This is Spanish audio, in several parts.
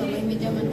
y me llaman.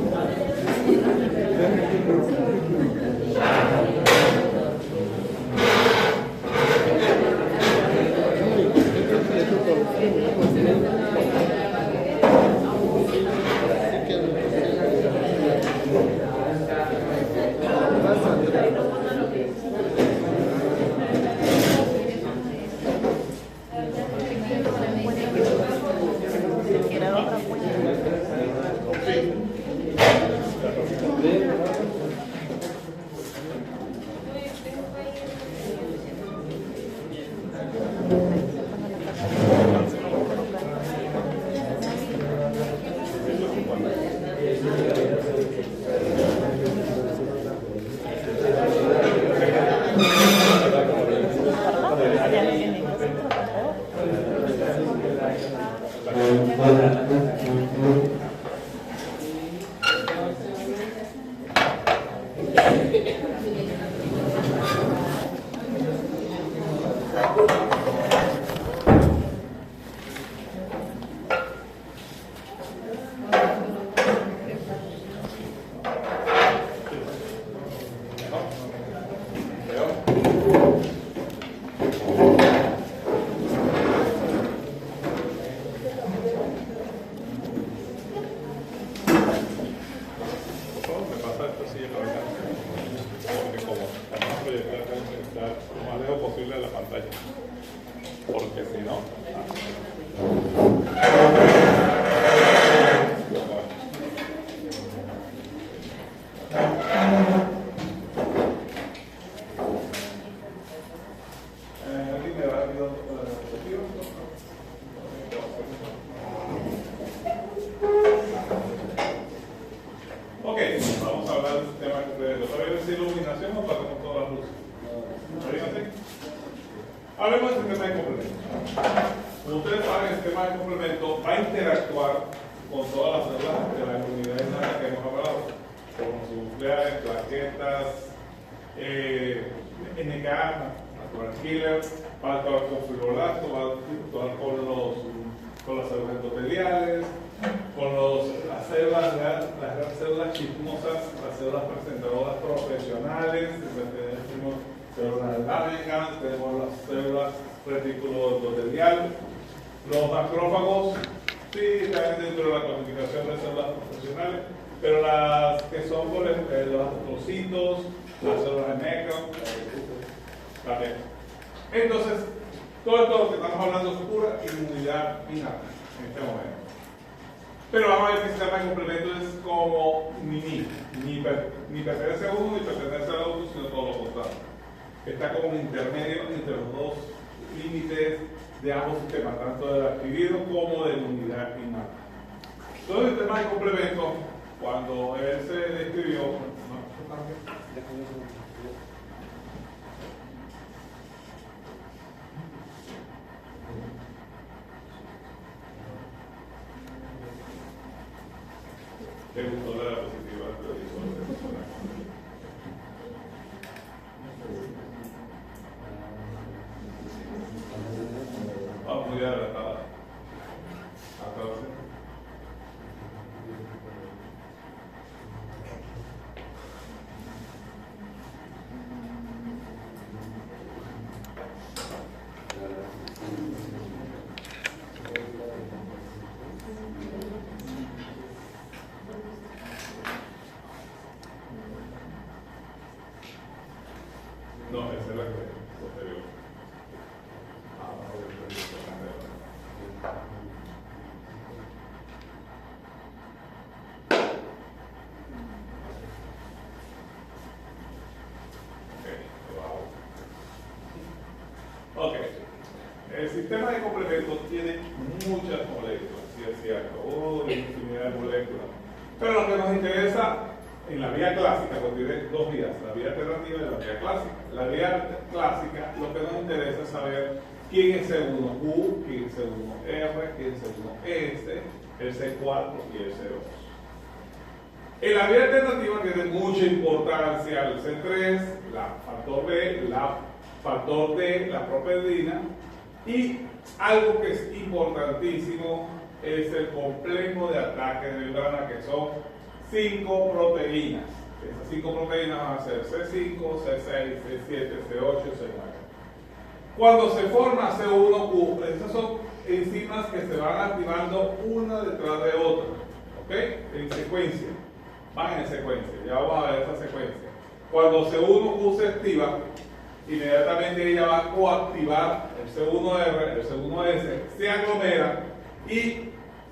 Los macrófagos sí están dentro de la clasificación de células profesionales, pero las que son por los astrocitos, las células de Meckel, también. Entonces, todo esto que estamos hablando es pura inmunidad innata en este momento. Pero vamos a ver que el sistema de complemento es como ni pertenece a uno ni pertenece a otro, sino todo lo contrario. Está como un intermedio entre los dos límites de ambos sistemas, tanto del adquirido como de la unidad innata. Todo el sistema de complemento, cuando él se describió, ¿le gustó la diapositiva? Vamos muy adelantada. No, esa es la que posterior. Ok. El sistema de complemento tiene muchas moléculas, sí es cierto, una infinidad de moléculas. Pero lo que nos interesa en la vía clásica, porque tiene dos vías, la vía alternativa y la vía clásica. La vía clásica, lo que nos interesa es saber quién es C1U, quién es C1R, quién es C1S, el C4 y el C2. En la vía alternativa tiene mucha importancia el C3, la factor B, la factor D, la properdina, y algo que es importantísimo es el complejo de ataque de membrana, que son 5 proteínas. Esas 5 proteínas van a ser C5, C6, C7, C8, C9. Cuando se forma C1Q, esas son enzimas que se van activando una detrás de otra, ¿ok? En secuencia, van en secuencia, ya vamos a ver esa secuencia. Cuando C1Q se activa, inmediatamente ella va a coactivar el C1R, el C1S, se aglomera y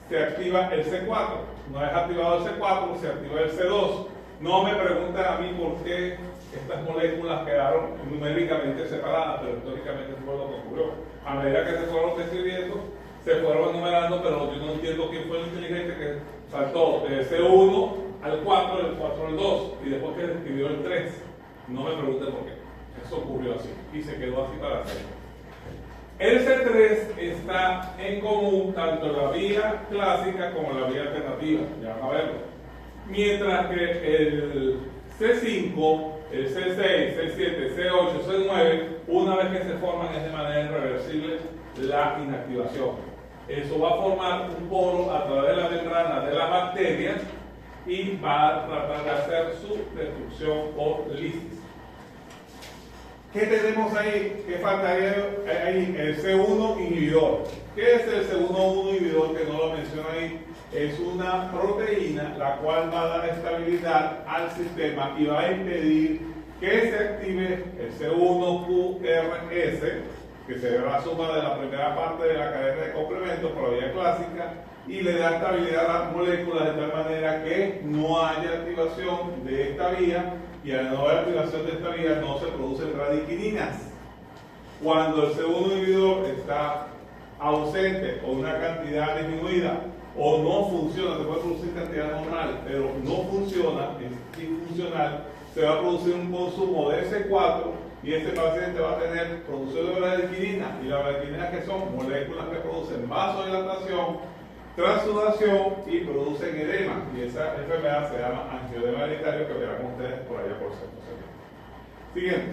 se activa el C4. Una vez activado el C4, se activa el C2. No me pregunten a mí por qué estas moléculas quedaron numéricamente separadas, pero históricamente fue lo que ocurrió. A medida que se fueron describiendo, se fueron enumerando, pero yo no entiendo quién fue el inteligente que saltó de C1 al 4, del 4 al 2, y después que escribió el 3. No me pregunten por qué. Eso ocurrió así, y se quedó así para siempre. El C3 está en común tanto en la vía clásica como en la vía alternativa, ya van a verlo. Mientras que el C5, el C6, C7, C8, C9, una vez que se forman es de manera irreversible la inactivación. Eso va a formar un poro a través de la membrana de las bacterias y va a tratar de hacer su destrucción por lisis. ¿Qué tenemos ahí? ¿Qué faltaría ahí? El C1 inhibidor. ¿Qué es el C1 inhibidor que no lo menciona ahí? Es una proteína la cual va a dar estabilidad al sistema y va a impedir que se active el C1QRS, que será la suma de la primera parte de la cadena de complementos por la vía clásica, y le da estabilidad a las moléculas de tal manera que no haya activación de esta vía, y al no haber activación de esta vía no se producen radiquininas. Cuando el C1 inhibidor está ausente o una cantidad disminuida o no funciona, se puede producir cantidad normal, pero no funciona, es disfuncional, se va a producir un consumo de C4 y este paciente va a tener producción de radiquinina, y las radiquininas que son moléculas que producen vasodilatación, transudación y producen edema, y esa enfermedad se llama angioedema hereditario, que verán ustedes por allá por centro. Siguiente.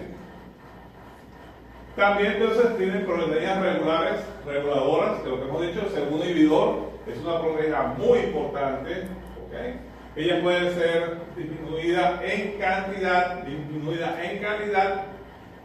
También entonces tienen proteínas reguladoras, que lo que hemos dicho, el segundo inhibidor es una proteína muy importante, ¿okay? Ella puede ser disminuida en cantidad, disminuida en calidad.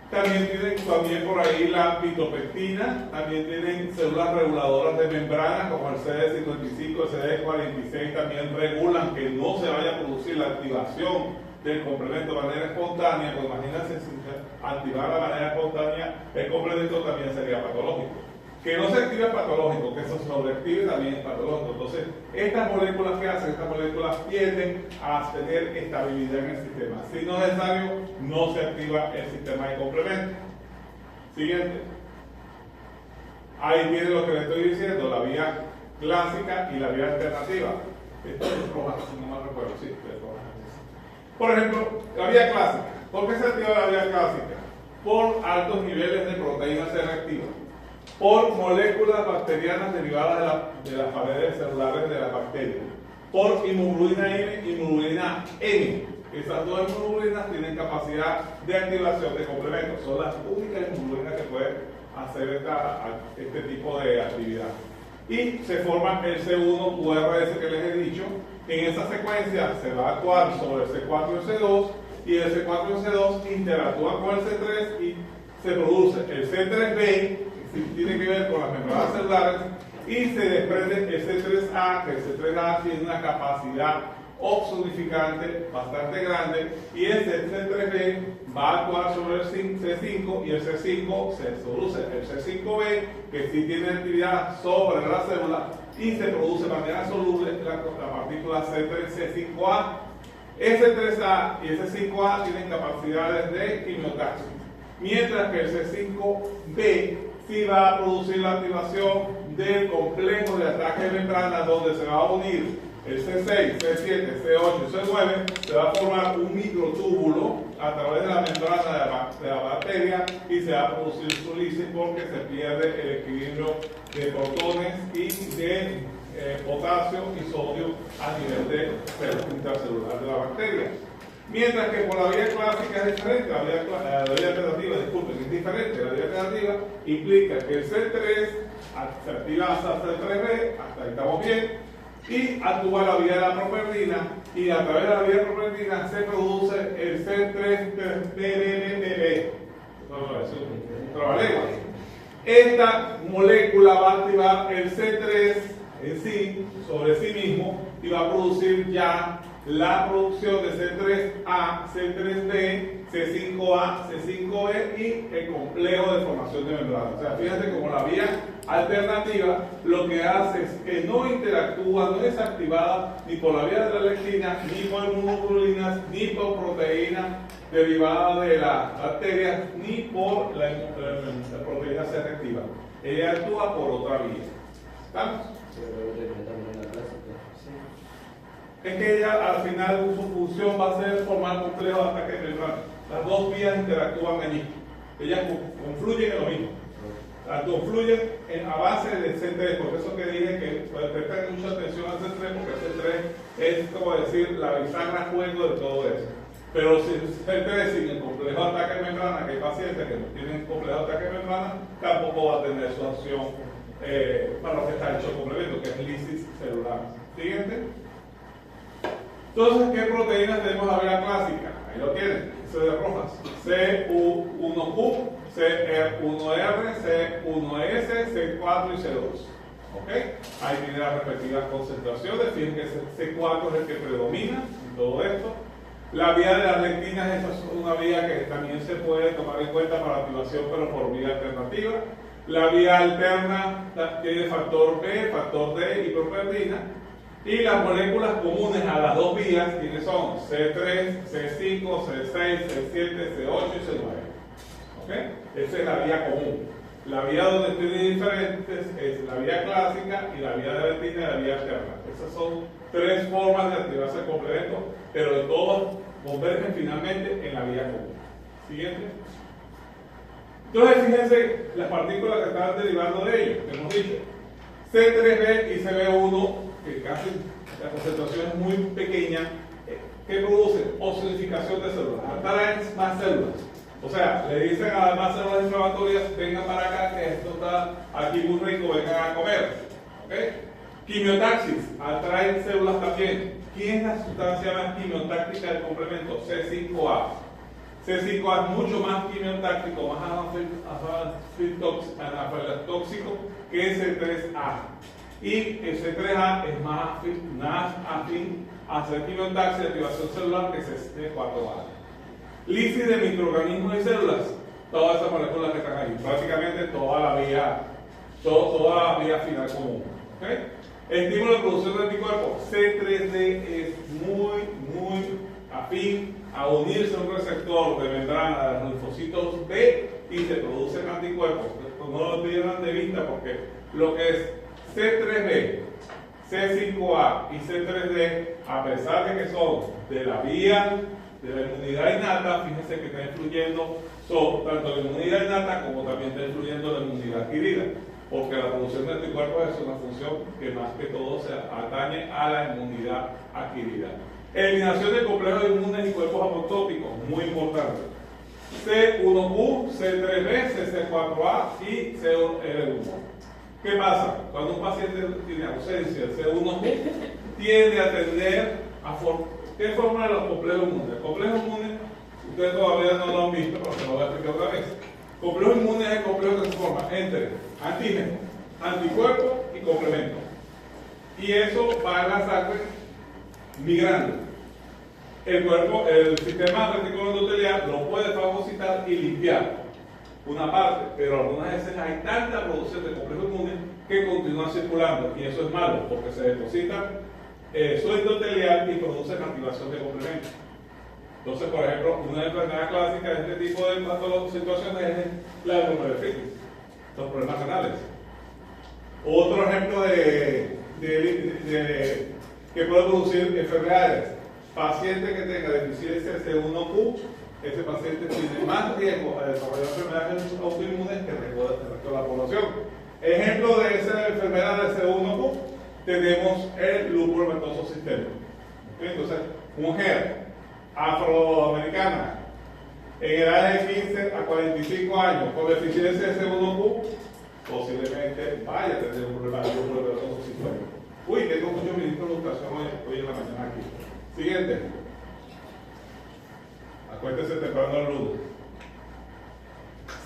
También tienen por ahí la pitopectina, también tienen células reguladoras de membrana como el CD55, el CD46, también regulan que no se vaya a producir la activación del complemento de manera espontánea. Pues imagínense, si se activara de manera espontánea, el complemento también sería patológico. Que no se active es patológico, que se sobreactive también es patológico. Entonces, estas moléculas que hacen, estas moléculas tienden a tener estabilidad en el sistema. Si no es necesario, no se activa el sistema de complemento. Siguiente. Ahí tiene lo que le estoy diciendo, la vía clásica y la vía alternativa. Esto es roja, si no me recuerdo, sí, es roja. Por ejemplo, la vía clásica. ¿Por qué se activa la vía clásica? Por altos niveles de proteína C reactiva, por moléculas bacterianas derivadas de las paredes celulares de las bacterias, por inmunoglobulina M y inmunoglobulina N. Esas dos inmunoglobulinas tienen capacidad de activación de complementos, son las únicas inmunoglobulinas que pueden hacer este tipo de actividad. Y se forma el C1QRS que les he dicho. En esa secuencia se va a actuar sobre el C4 y el C2, y el C4 y el C2 interactúan con el C3 y se produce el C3b, que tiene que ver con las membranas celulares, y se desprende el C3A, que el C3A tiene una capacidad oxidante bastante grande, y ese C3b va a actuar sobre el C5, y el C5 se produce el C5b, que sí tiene actividad sobre la célula, y se produce de manera soluble la partícula C3C5A. Ese 3A y ese 5A tienen capacidades de quimiotaxis, mientras que el C5B sí va a producir la activación del complejo de ataque de membrana, donde se va a unir el C6, C7, C8 y C9, se va a formar un microtúbulo a través de la membrana de la bacteria y se va a producir su lisis porque se pierde el equilibrio de protones y de potasio y sodio a nivel de intracelular de la bacteria. Mientras que por la vía clásica es diferente, la vía alternativa, disculpen, es diferente. La vía alternativa implica que el C3 se activa hasta el C3B, hasta ahí estamos bien, y actúa la vía de la properdina, y a través de la vía de la properdina se produce el C3-TBB. Esta molécula va a activar el C3 en sí, sobre sí mismo, y va a producir ya la producción de C3A, C3B, C5A, C5B y el complejo de formación de membrana. O sea, fíjate como la vía alternativa lo que hace es que no interactúa, no es activada ni por la vía de la lectina, ni por inmunoglobulinas, ni por proteínas derivadas de las bacterias, ni por la proteína C reactiva. Ella actúa por otra vía. ¿Estamos? Es que ella al final su función va a ser formar complejo de ataque membrana. Las dos vías interactúan allí. Ellas confluyen en lo mismo. Las confluyen a base del C3, por eso que dije que presten mucha atención al C3, porque el C3 es como decir la bisagra juego de todo eso. Pero si el C3 sin el complejo de ataque membrana, que hay pacientes que no tienen complejo de ataque membrana, tampoco va a tener su acción para lo que está hecho el complemento, que es lisis celular. Siguiente. Entonces, ¿qué proteínas tenemos la vía clásica? Ahí lo tienen, C de rojas. C1Q, CR1R, C1S, C4 y C2. ¿Ok? Ahí tiene las respectivas concentraciones. Fíjense que C4 es el que predomina en todo esto. La vía de las lectinas, esa es una vía que también se puede tomar en cuenta para activación, pero por vía alternativa. La vía alterna tiene factor B, factor D y properdina. Y las moléculas comunes a las dos vías, ¿quiénes son? C3, C5, C6, C7, C8 y C9. ¿Ok? Esa es la vía común. La vía donde tiene diferentes es la vía clásica y la vía de lectina y la vía alterna. Esas son tres formas de activarse el complemento, pero de todas convergen finalmente en la vía común. Siguiente. Entonces, fíjense las partículas que están derivando de ello. Hemos dicho C3B y CB1, que casi la concentración es muy pequeña, que produce osificación de células, atraen más células. O sea, le dicen a las más células inflamatorias, vengan para acá, que esto está aquí muy rico, vengan a comer. ¿Okay? Quimiotaxis, atraen células también. ¿Quién es la sustancia más quimiotáctica del complemento? C5A. C5A es mucho más quimiotáctico, más anafiláctico que C3A. Y el C3A es más afín a hacer quimiotaxis de activación celular que C4A. Lisis de microorganismos y células, todas esas moléculas que están ahí, prácticamente toda la vía final común. ¿Okay? Estímulo de producción de anticuerpos, C3D es muy afín a unirse a un receptor de membrana de los linfocitos B y se producen anticuerpos. No lo pierdan de vista porque lo que es C3B, C5A y C3D, a pesar de que son de la vía de la inmunidad innata, fíjense que está influyendo tanto la inmunidad innata como también está influyendo la inmunidad adquirida, porque la producción de anticuerpos es una función que más que todo se atañe a la inmunidad adquirida. Eliminación de complejos inmunes y cuerpos apoptóticos, muy importante. C1Q, C3B, C4A y C1R1. ¿Qué pasa? Cuando un paciente tiene ausencia del C1Q, tiende a tender a ¿qué forma de los complejos inmunes? Complejos inmunes, ustedes todavía no lo han visto, pero se lo voy a explicar otra vez. Complejo inmune es el complejo que se forma entre antígeno, anticuerpo y complemento. Y eso va en la sangre migrando. El sistema reticular endotelial lo puede fagocitar y limpiar una parte, pero algunas veces hay tanta producción de complejos inmunes que continúa circulando, y eso es malo porque se deposita su endotelial y produce la activación de complementos. Entonces, por ejemplo, una enfermedad clásica de este tipo de situaciones es la glomerulonefritis, los problemas renales. Otro ejemplo que puede producir enfermedades: paciente que tenga deficiencia C1Q, ese paciente tiene más riesgo a desarrollar enfermedades autoinmunes que el resto de la población. Ejemplo de esa enfermedad de C1Q, tenemos el lúpulo eritematoso sistémico. Entonces, mujer afroamericana en edades de 15 a 45 años con deficiencia de C1Q, posiblemente vaya a tener un problema de sistema. Uy, tengo muchos ministros de educación hoy en la mañana aquí. Siguiente. Acuérdese temprano el lunes.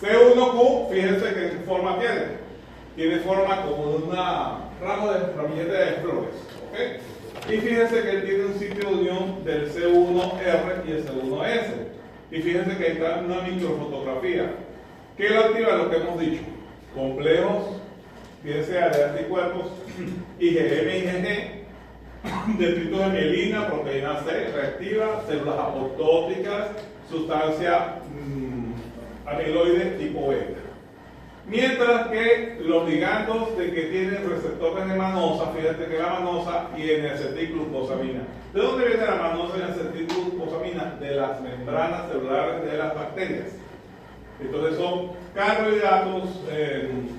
C1Q, fíjense qué forma tiene. Tiene forma como una ramo de ramillete de flores. ¿Ok? Y fíjense que él tiene un sitio de unión del C1R y el C1S. Y fíjense que está una microfotografía. ¿Qué lo activa? Lo que hemos dicho. Complejos, fíjense de anticuerpos, IgM, IgG, detritos de mielina, proteína C, reactiva, células apoptóticas, sustancia amiloide tipo beta. Mientras que los ligandos de que tienen receptores de manosa, fíjate que la manosa y en acetilglucosamina. ¿De dónde viene la manosa y la acetilglucosamina? De las membranas celulares de las bacterias. Entonces son carbohidratos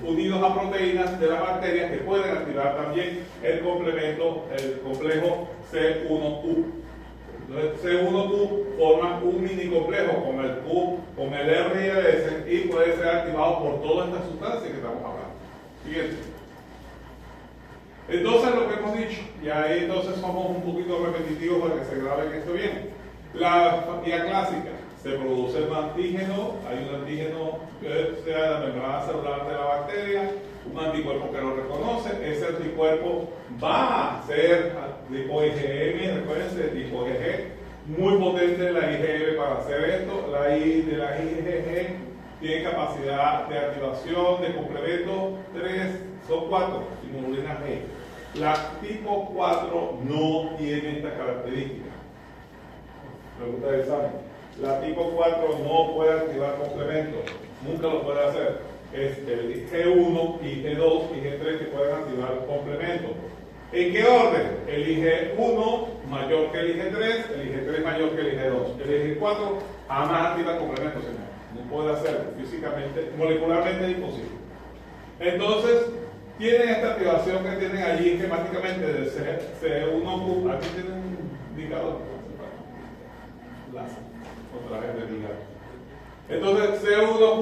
unidos a proteínas de las bacterias que pueden activar también el complemento, el complejo C1Q. Entonces C1Q forma un mini complejo con el Q, con el R y el S y puede ser activado por todas estas sustancias que estamos hablando. Siguiente. Entonces lo que hemos dicho, y ahí entonces somos un poquito repetitivos para que se graben esto bien. La vía clásica. Se produce un antígeno, hay un antígeno que sea de la membrana celular de la bacteria, un anticuerpo que lo reconoce, ese anticuerpo va a ser tipo IgM, recuérdense, tipo IgG, muy potente la IgM para hacer esto, la IgG tiene capacidad de activación de complemento 3, son 4, inmunolina G. La tipo 4 no tiene esta característica. Pregunta de examen. La tipo 4 no puede activar complementos, nunca lo puede hacer. Es el G1 y G2 y G3 que pueden activar complementos. ¿En qué orden? El IG1 mayor que el IG3, el IG3 mayor que el IG2. El IG4 jamás activa complementos, señor. No puede hacerlo físicamente, molecularmente es imposible. Entonces, tienen esta activación que tienen allí esquemáticamente del C1Q. Aquí tienen un indicador. Otra vez de ligar. Entonces C1Q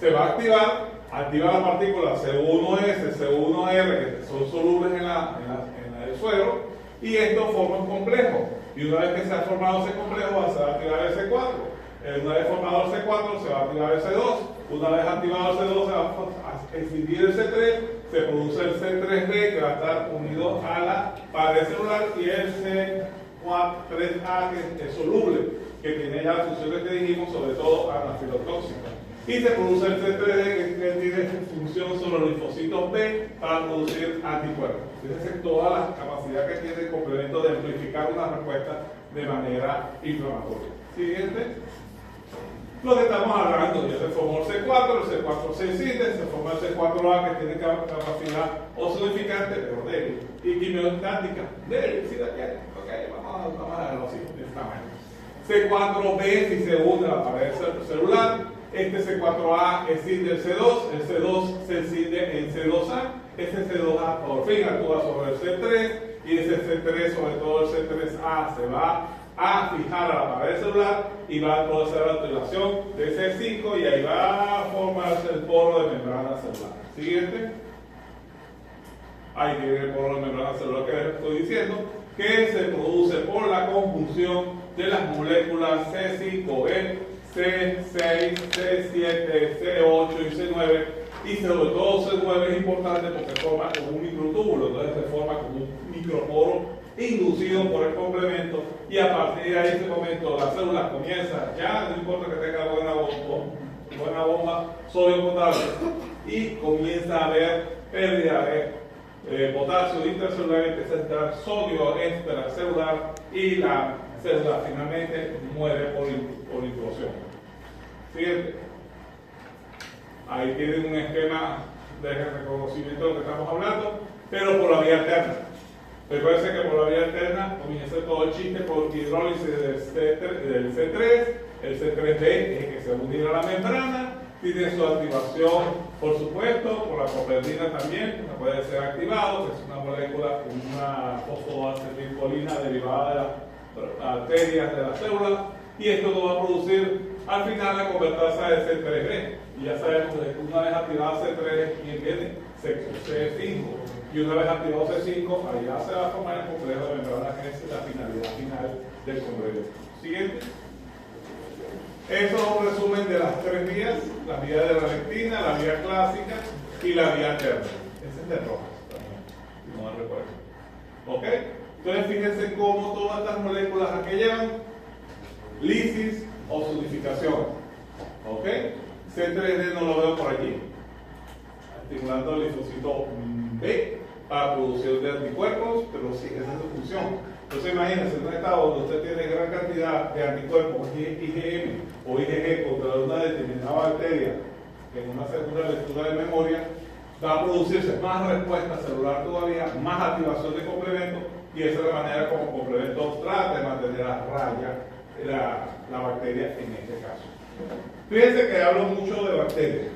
se va a activa la partícula C1S, C1R, que son solubles en el suelo, y esto forma un complejo. Y una vez que se ha formado ese complejo, se va a activar el C4. Una vez formado el C4, se va a activar el C2. Una vez activado el C2, se va a extinguir el C3, se produce el C3D, que va a estar unido a la pared celular, y el C3A, que es soluble, que tiene ya las funciones que dijimos, sobre todo anafilotóxica. Y se produce el C3D, que tiene función sobre los linfocitos B para producir anticuerpos. Fíjense toda la capacidad que tiene el complemento de amplificar una respuesta de manera inflamatoria. Siguiente. Lo que estamos hablando, ya se formó el C4 se incide, se forma el C4A, que tiene capacidad ozonificante, pero débil, y quimiostática, débil, sí la quiere. Ok, vamos a verlo así, de esta manera. C4B si se une a la pared celular, este C4A escinde el C2 se escinde en C2A, este C2A por fin actúa sobre el C3 y ese C3, sobre todo el C3A, se va a fijar a la pared celular y va a producir la activación de C5 y ahí va a formarse el poro de membrana celular. Siguiente. Ahí tiene el poro de membrana celular que les estoy diciendo, que se produce por la conjunción de las moléculas C5B, C6, C7, C8 y C9, y sobre todo C9 es importante porque forma como un microtúbulo, entonces se forma como un microporo inducido por el complemento, y a partir de ahí, ese momento, la célula comienza, ya no importa que tenga buena bomba sodio potable, y comienza a haber pérdida de potasio intracelular, empieza a entrar sodio extracelular y la célula finalmente muere por implosión. Siguiente. Ahí tienen un esquema de reconocimiento de lo que estamos hablando, pero por la vía alterna. Recuerden que por la vía alterna comienza todo el chiste por hidrólisis del C3, el C3D es el que se une a la membrana, tiene su activación, por supuesto, por la coperdina también, que puede ser activado, que es una molécula, una fosfoacetilcolina derivada de las arterias de la célula, y esto no va a producir al final la convertirse a C3G. Y ya sabemos que una vez activada C3, ¿quién viene? C5. Y una vez activado C5, allá se va a formar el complejo de membrana, que es la finalidad final del complejo. Siguiente. Eso es un resumen de las tres vías: la vía de la lectina, la vía clásica y la vía terna. Ese es de Rojas también, si no me recuerdo. ¿Ok? Entonces fíjense cómo todas estas moléculas aquí llevan lisis o solidificación. ¿Ok? C3D no lo veo por allí. Estimulando el linfocito B para producción de anticuerpos, pero sí, esa es su función. Entonces imagínense un estado donde usted tiene gran cantidad de anticuerpos IgM o IgG contra una determinada bacteria, que en una segunda lectura de memoria va a producirse más respuesta celular todavía, más activación de complementos, y esa es la manera como complemento trata de mantener a raya la bacteria en este caso. Fíjense que hablo mucho de bacterias,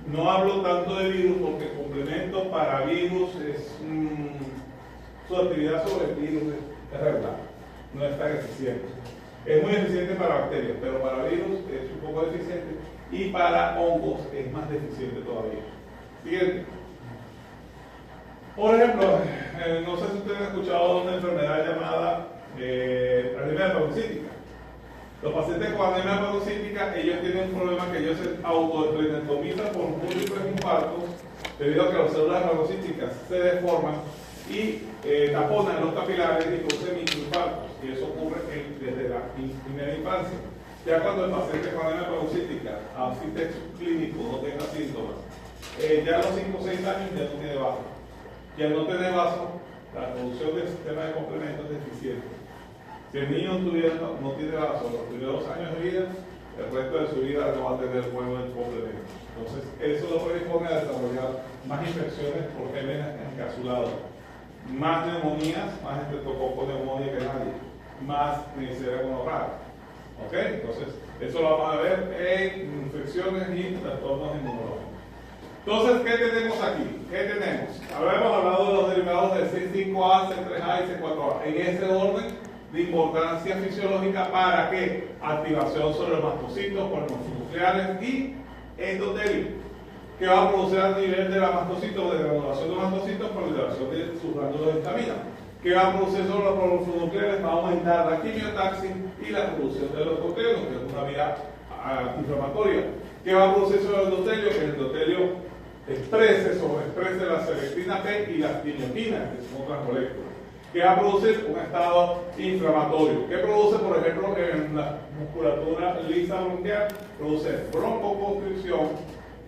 no hablo tanto de virus porque el complemento para virus es su actividad sobre el virus es regular, no es tan eficiente. Es muy eficiente para bacterias, pero para virus es un poco deficiente, y para hongos es más deficiente todavía. Siguiente. Por ejemplo, no sé si ustedes han escuchado de una enfermedad llamada anemia hepatocítica. Los pacientes con anemia hepatocítica, ellos tienen un problema que ellos se autodesrentomizan por múltiples infartos debido a que las células hepatocíticas se deforman y taponan los capilares y producen microinfartos, y eso ocurre desde la primera infancia. Ya cuando el paciente con anemia hepatocítica asiste clínico, no tenga síntomas, ya a los 5 o 6 años ya no tiene vaso. Y al no tener vaso, la producción del sistema de complementos es deficiente. Si el niño no tiene vaso los primeros años de vida, el resto de su vida no va a tener buen complemento. Entonces, eso lo predispone a desarrollar más infecciones por gérmenes encapsulados, más neumonías, más estreptococo neumonía que nadie, más Neisseria gonorrhoeae. ¿Ok? Entonces, eso lo vamos a ver en infecciones y trastornos inmunológicos. Entonces, ¿qué tenemos aquí? ¿Qué tenemos? Habíamos hablado de los derivados de C5A, C3A y C4A, en ese orden de importancia fisiológica. ¿Para qué? Activación sobre los mastocitos por morfonucleares y endotelio, que va a producir a nivel de la mastocito, de granulación de mastocitos por liberación de sus glándulos de histamina, que va a producir sobre los morfonucleares, va a aumentar la quimiotaxis y la producción de los endotelio, que es una vía inflamatoria, que va a producir sobre el endotelio, que el endotelio sobreexprese la selectina P y las quimioquinas, que son otras moléculas, que va a producir un estado inflamatorio, que produce, por ejemplo, en la musculatura lisa bronquial, produce broncoconstricción,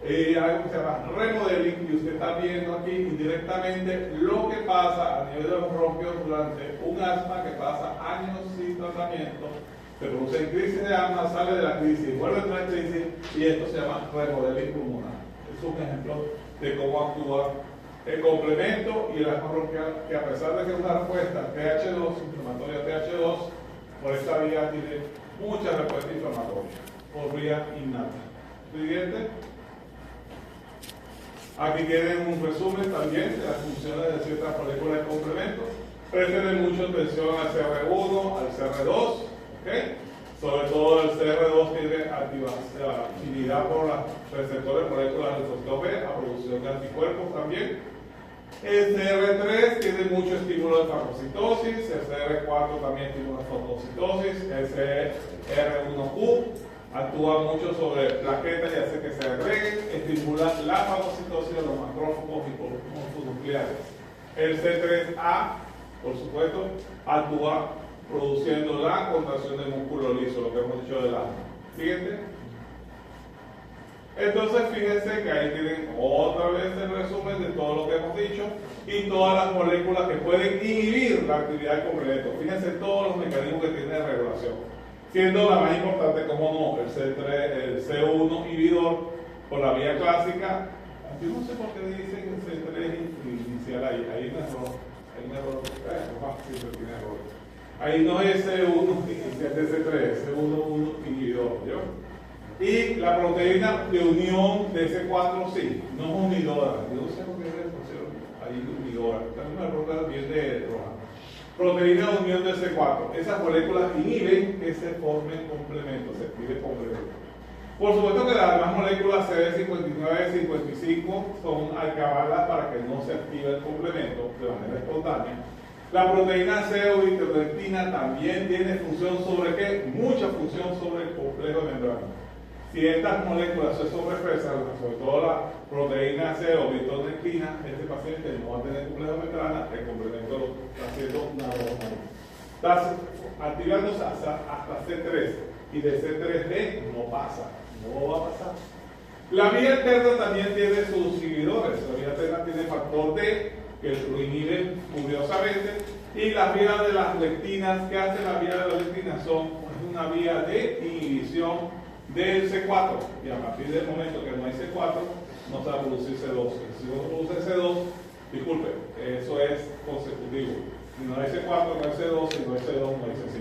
algo que se llama remodeling, y usted está viendo aquí indirectamente lo que pasa a nivel de los bronquios durante un asma que pasa años sin tratamiento. Se produce en crisis de asma, sale de la crisis, vuelve a entrar en crisis, y esto se llama remodeling pulmonar. Es un ejemplo de cómo actúa el complemento y el asma bronquial, que a pesar de que es una respuesta TH2, inflamatoria TH2, por esta vía tiene mucha respuesta inflamatoria, por vía innata. Siguiente. Aquí tienen un resumen también de las funciones de ciertas moléculas de complemento. Presten mucha atención al CR1, al CR2, ¿okay? Sobre todo el CR2 tiene afinidad por los receptores moléculas del linfocito B, a producción de anticuerpos también. El CR3 tiene mucho estímulo de fagocitosis, el CR4 también estimula fagocitosis, el CR1Q actúa mucho sobre plaquetas y hace que se agreguen, estimula la fagocitosis de los macrófagos y morfonucleares. El C3A, por supuesto, actúa produciendo la contracción del músculo liso, lo que hemos dicho del asma. Siguiente. Entonces, fíjense que ahí tienen otra vez el resumen de todo lo que hemos dicho y todas las moléculas que pueden inhibir la actividad del complemento. Fíjense todos los mecanismos que tiene de regulación, siendo la más importante, como no, el C1 inhibidor por la vía clásica. Yo no sé por qué dicen C3 inicial ahí, hay un error, siempre tiene error. Ahí no es C1 inicial de C3, C1 inhibidor, ¿yo? Y la proteína de unión de C4 sí, no es unidora. Yo no sé por qué le pusieron ahí unidora. También una proteína bien de roja. Proteína de unión de C4. Esas moléculas inhiben que se formen complementos, se pide complemento. Por supuesto que las demás moléculas CD59 y 55 son alcabalas para que no se active el complemento de manera espontánea. La proteína C o vitrolectina también tiene función sobre ¿qué? Mucha función sobre el complejo de membrana. Si estas moléculas se sobreexpresan, sobre todo la proteína C o vitrolectina, este paciente no va a tener complejo de membrana, el complemento lo está haciendo nada. Está activándose hasta C3 y de C3D no pasa, no va a pasar. La vía alterna también tiene sus inhibidores. La vía alterna tiene factor D, que lo inhibe curiosamente, y las vías de las lectinas, ¿qué hace la vía de las lectinas? Es una vía de inhibición del C4, y a partir del momento que no hay C4, no se va a producir C2. Si no se produce C2, disculpe, eso es consecutivo. Si no hay C4, no hay C2, si no hay C2, no hay C5.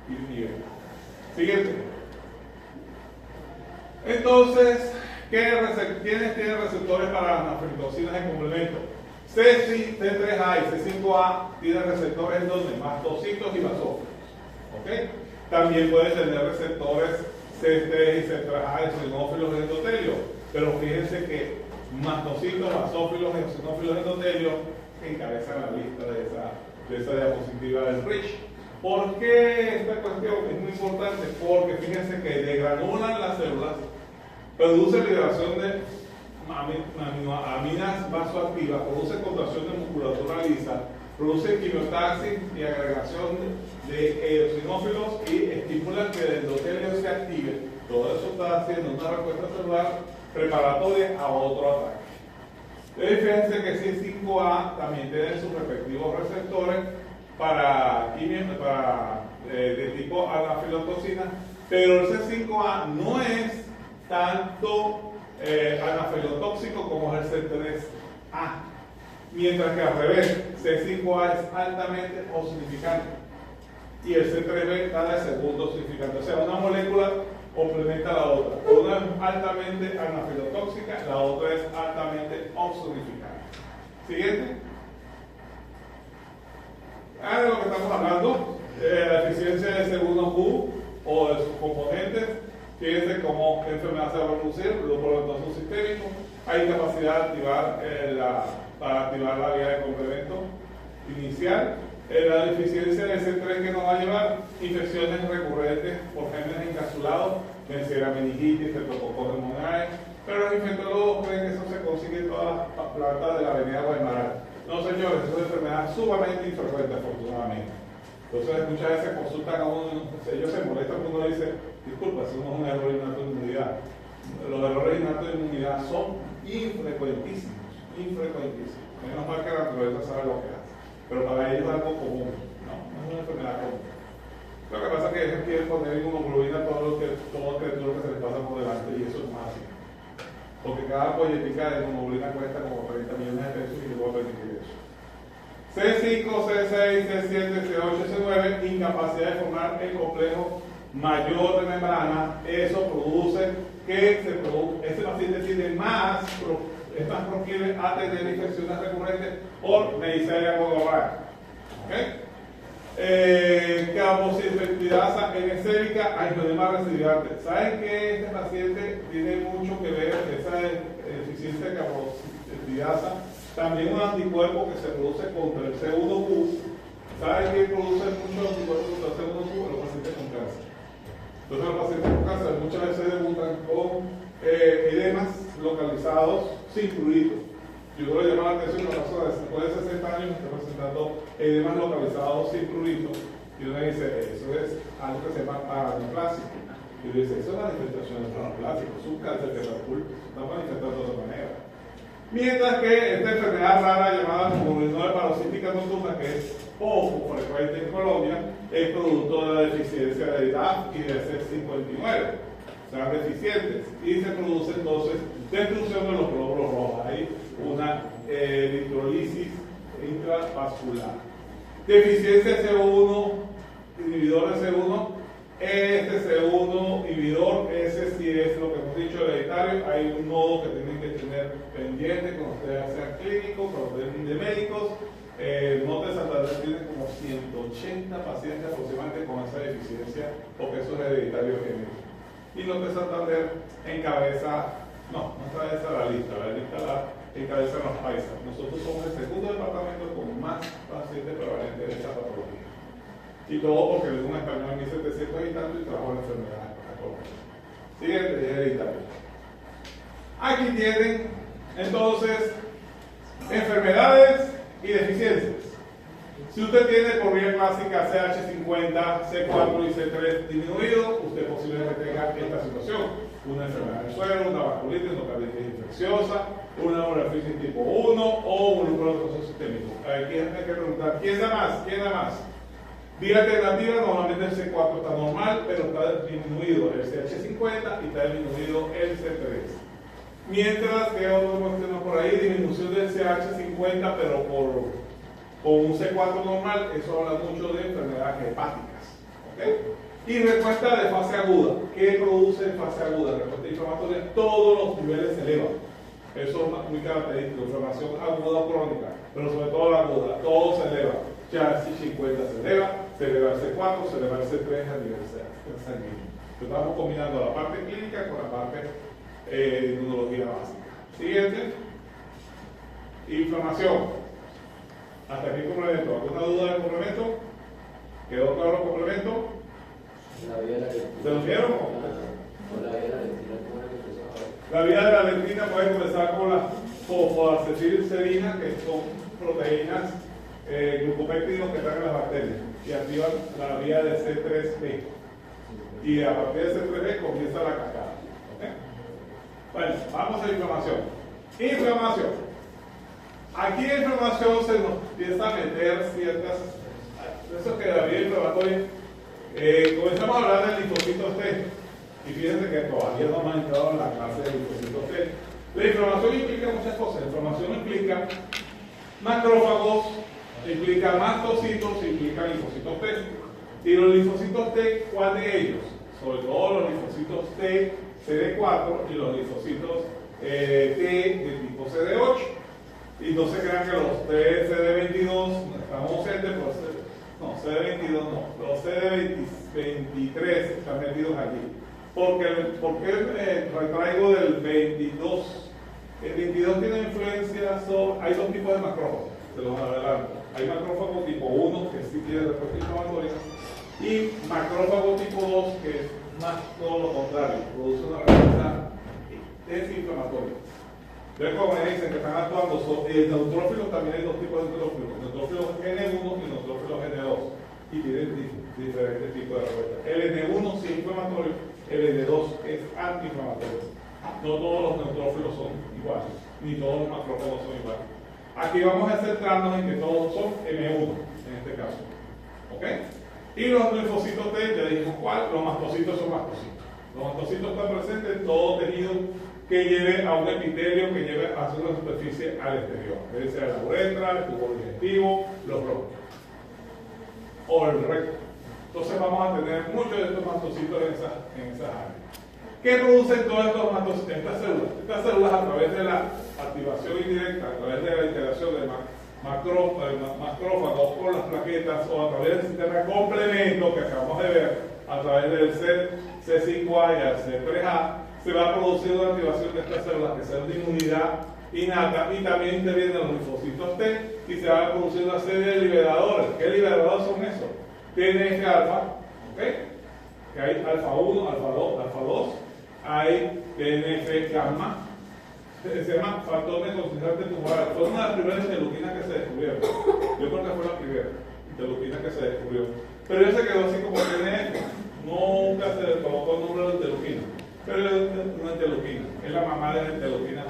Y nivel. Siguiente. Entonces, ¿quiénes tienen receptores para las nafriltoxinas en complemento? C3A y C5A tienen receptores en donde mastocitos y basófilos. ¿Okay? También pueden tener receptores C3 y C3A, eosinófilos y endotelios. Pero fíjense que mastocitos, basófilos y eosinófilos endotelios encabezan la lista de esa diapositiva del Rich. ¿Por qué esta cuestión es muy importante? Porque fíjense que degranulan las células, produce liberación de aminas vasoactivas, produce contracción de musculatura lisa, produce quimiotaxis y agregación de eosinófilos y estimulan que el endotelio se active. Todo eso está haciendo una respuesta celular preparatoria a otro ataque. Fíjense que C5A también tiene sus respectivos receptores de tipo anafilotoxina, pero el C5A no es tanto anafilotóxico como es el C3A, mientras que al revés, C5A es altamente osidificante y el C3B está de segundo osidificante. O sea, una molécula complementa a la otra. Una es altamente anafilotóxica, la otra es altamente osidificante. Siguiente. De lo que estamos hablando, la eficiencia de C1Q o de sus componentes. Fíjense cómo qué enfermedad se va a producir, lúpulo entonces sistémico. Hay capacidad de para activar la vía de complemento inicial. La deficiencia de C3 que nos va a llevar infecciones recurrentes por gérmenes encapsulados, Neisseria meningitis, Streptococcus pneumoniae, pero los infectólogos creen que eso se consigue en todas las plantas de la avenida Guaymaral. No, señores, eso es una enfermedad sumamente infrecuente, afortunadamente. Entonces, muchas veces consultan a uno, ellos se molestan cuando uno dice, disculpa, eso no es un error innato de inmunidad. Los errores innatos de inmunidad son infrecuentísimos, infrecuentísimos. Menos mal que la naturaleza sabe lo que hace. Pero para ellos es algo común, no es una enfermedad común. Lo que pasa es que ellos quieren poner inmunoglobulina todo criatura que se les pasa por delante, y eso es más así. Porque cada polletica de inmunoglobulina cuesta como 30 millones de pesos y yo voy a permitir eso. C5, C6, C7, C8, C9, incapacidad de formar el complejo mayor de membrana. Eso produce que ese paciente tiene es más proclive a tener infecciones recurrentes por Neisseria gonorrhoeae. Cabosinfectidasa enesérica, angioedema recidivante. ¿Saben que este paciente tiene mucho que ver esa deficiencia de cabosinfectidasa? También un anticuerpo que se produce contra el C1Q. ¿Saben quién produce muchos anticuerpos contra el C1Q? Los pacientes con cáncer. Entonces los pacientes con cáncer muchas veces debutan con edemas localizados sin prurito. Yo quiero llamar la atención a una persona después de 60 años que está presentando edemas localizados sin prurito, y uno dice, eso es algo que se llama paraneoplásico. Y uno dice, eso es una manifestación de paraneoplásico, es un cáncer que está manifestando de otra manera. Mientras que esta enfermedad rara llamada pulmonar parasítica nocturna, que es poco frecuente en Colombia, es producto de la deficiencia de DAF y de C59. O sea, deficientes, y se produce entonces destrucción de los glóbulos rojos. Hay una electrolisis intravascular. Deficiencia C1, inhibidor de C1. Este C1 inhibidor, ese sí es lo que hemos dicho, hereditario. Hay un nodo que tienen que tener pendiente cuando ustedes sean clínicos, cuando ustedes de médicos. Note Santander tiene como 180 pacientes aproximadamente con esa deficiencia, porque eso es hereditario genético. y Norte Santander encabeza, no encabeza la lista la encabezan los paisas. Nosotros somos el segundo departamento con más pacientes prevalentes de esta patología. Y todo porque es un español en 1700 y tanto y trajo la enfermedad a Colombia. Siguiente, es hereditario. Aquí tienen entonces enfermedades y deficiencias. Si usted tiene por vía clásica CH50, C4 y C3 disminuido, usted posiblemente tenga esta situación. Una enfermedad del suelo, una vasculitis, una carditis infecciosa, una neurofibrosis tipo 1 o un lupus sistémico. Aquí hay que preguntar, ¿quién da más? ¿Quién da más? Vía alternativa, normalmente el C4 está normal, pero está disminuido el CH50 y está disminuido el C3. Mientras que otros tenemos por ahí disminución del CH50, pero con un C4 normal, eso habla mucho de enfermedades hepáticas. ¿Okay? Y respuesta de fase aguda. ¿Qué produce fase aguda? Respuesta inflamatoria, todos los niveles se elevan. Eso es muy característico, inflamación aguda o crónica, pero sobre todo la aguda, todo se eleva. Ya el C50 se eleva el C4, se eleva el C3 a nivel sanguíneo. Estamos combinando la parte clínica con la parte de inmunología básica. Siguiente, inflamación. Hasta aquí el complemento. ¿Alguna duda del complemento? ¿Quedó claro el complemento? ¿Se lo vieron? La vía de la lectina puede comenzar con la fosfoacetilcerina, que son proteínas glucopéptidos que están en las bacterias y activan la vía de C3b. Y a partir de C3b comienza la cascada. ¿Okay? Bueno, vamos a inflamación. Inflamación. Aquí en inflamación se nos empieza a meter ciertas. Eso que la vía inflamatoria. Comenzamos a hablar del linfocitos T. Y fíjense que todavía no hemos entrado en la clase de linfocitos T. La inflamación implica muchas cosas. La inflamación implica macrófagos, implica mastocitos, implica linfocitos T. Y los linfocitos T, ¿cuál de ellos? Sobre todo los linfocitos T, CD4 y los linfocitos T de tipo CD8. Y no se crean que los T, CD22 estamos ausentes, no, CD22 no, los CD23 están metidos allí. ¿Por qué retraigo del 22? El 22 tiene influencia sobre. Hay dos tipos de macrófagos, se los adelanto. Hay macrófago tipo 1, que sí tiene respuesta inflamatoria, y macrófago tipo 2, que es más todo lo contrario, produce una respuesta desinflamatoria. Entonces, como me dicen que están actuando, neutrófilos también hay dos tipos de neutrófilos: neutrófilos N1 y neutrófilos N2, y tienen diferentes tipos de respuesta. El N1 sí es inflamatorio, el N2 es antiinflamatorio. No todos los neutrófilos son iguales, ni todos los macrófagos son iguales. Aquí vamos a centrarnos en que todos son M1 en este caso. ¿Ok? Y los linfocitos T, ya dijimos cuál, los mastocitos son mastocitos. Los mastocitos están presentes en todo tejido que lleve a un epitelio, que lleve a una superficie al exterior. Debe ser la uretra, el tubo digestivo, los bronquios o el recto. Entonces vamos a tener muchos de estos mastocitos en esas áreas. ¿Qué producen todos estos mastocitos? Estas células a través de la activación indirecta, a través de la interacción del macrófago con las plaquetas o a través del sistema de complemento que acabamos de ver, a través del C5A y el C3A, se va a producir una activación de estas células que son de inmunidad innata y también intervienen los linfocitos T y se va a producir una serie de liberadores. ¿Qué liberadores son esos? TNF-alfa, ¿okay? Que hay alfa 1, alfa 2, alfa 2, hay TNF-gamma, se llama factor necrotizante tumoral. Fue una de las primeras interleuquinas que se descubrieron. Yo creo que fue la primera interleuquina que se descubrió. Pero ella se quedó así como TNF, nunca se le colocó el nombre de interleuquina. Pero es una interleuquina, es la mamá de la interleuquina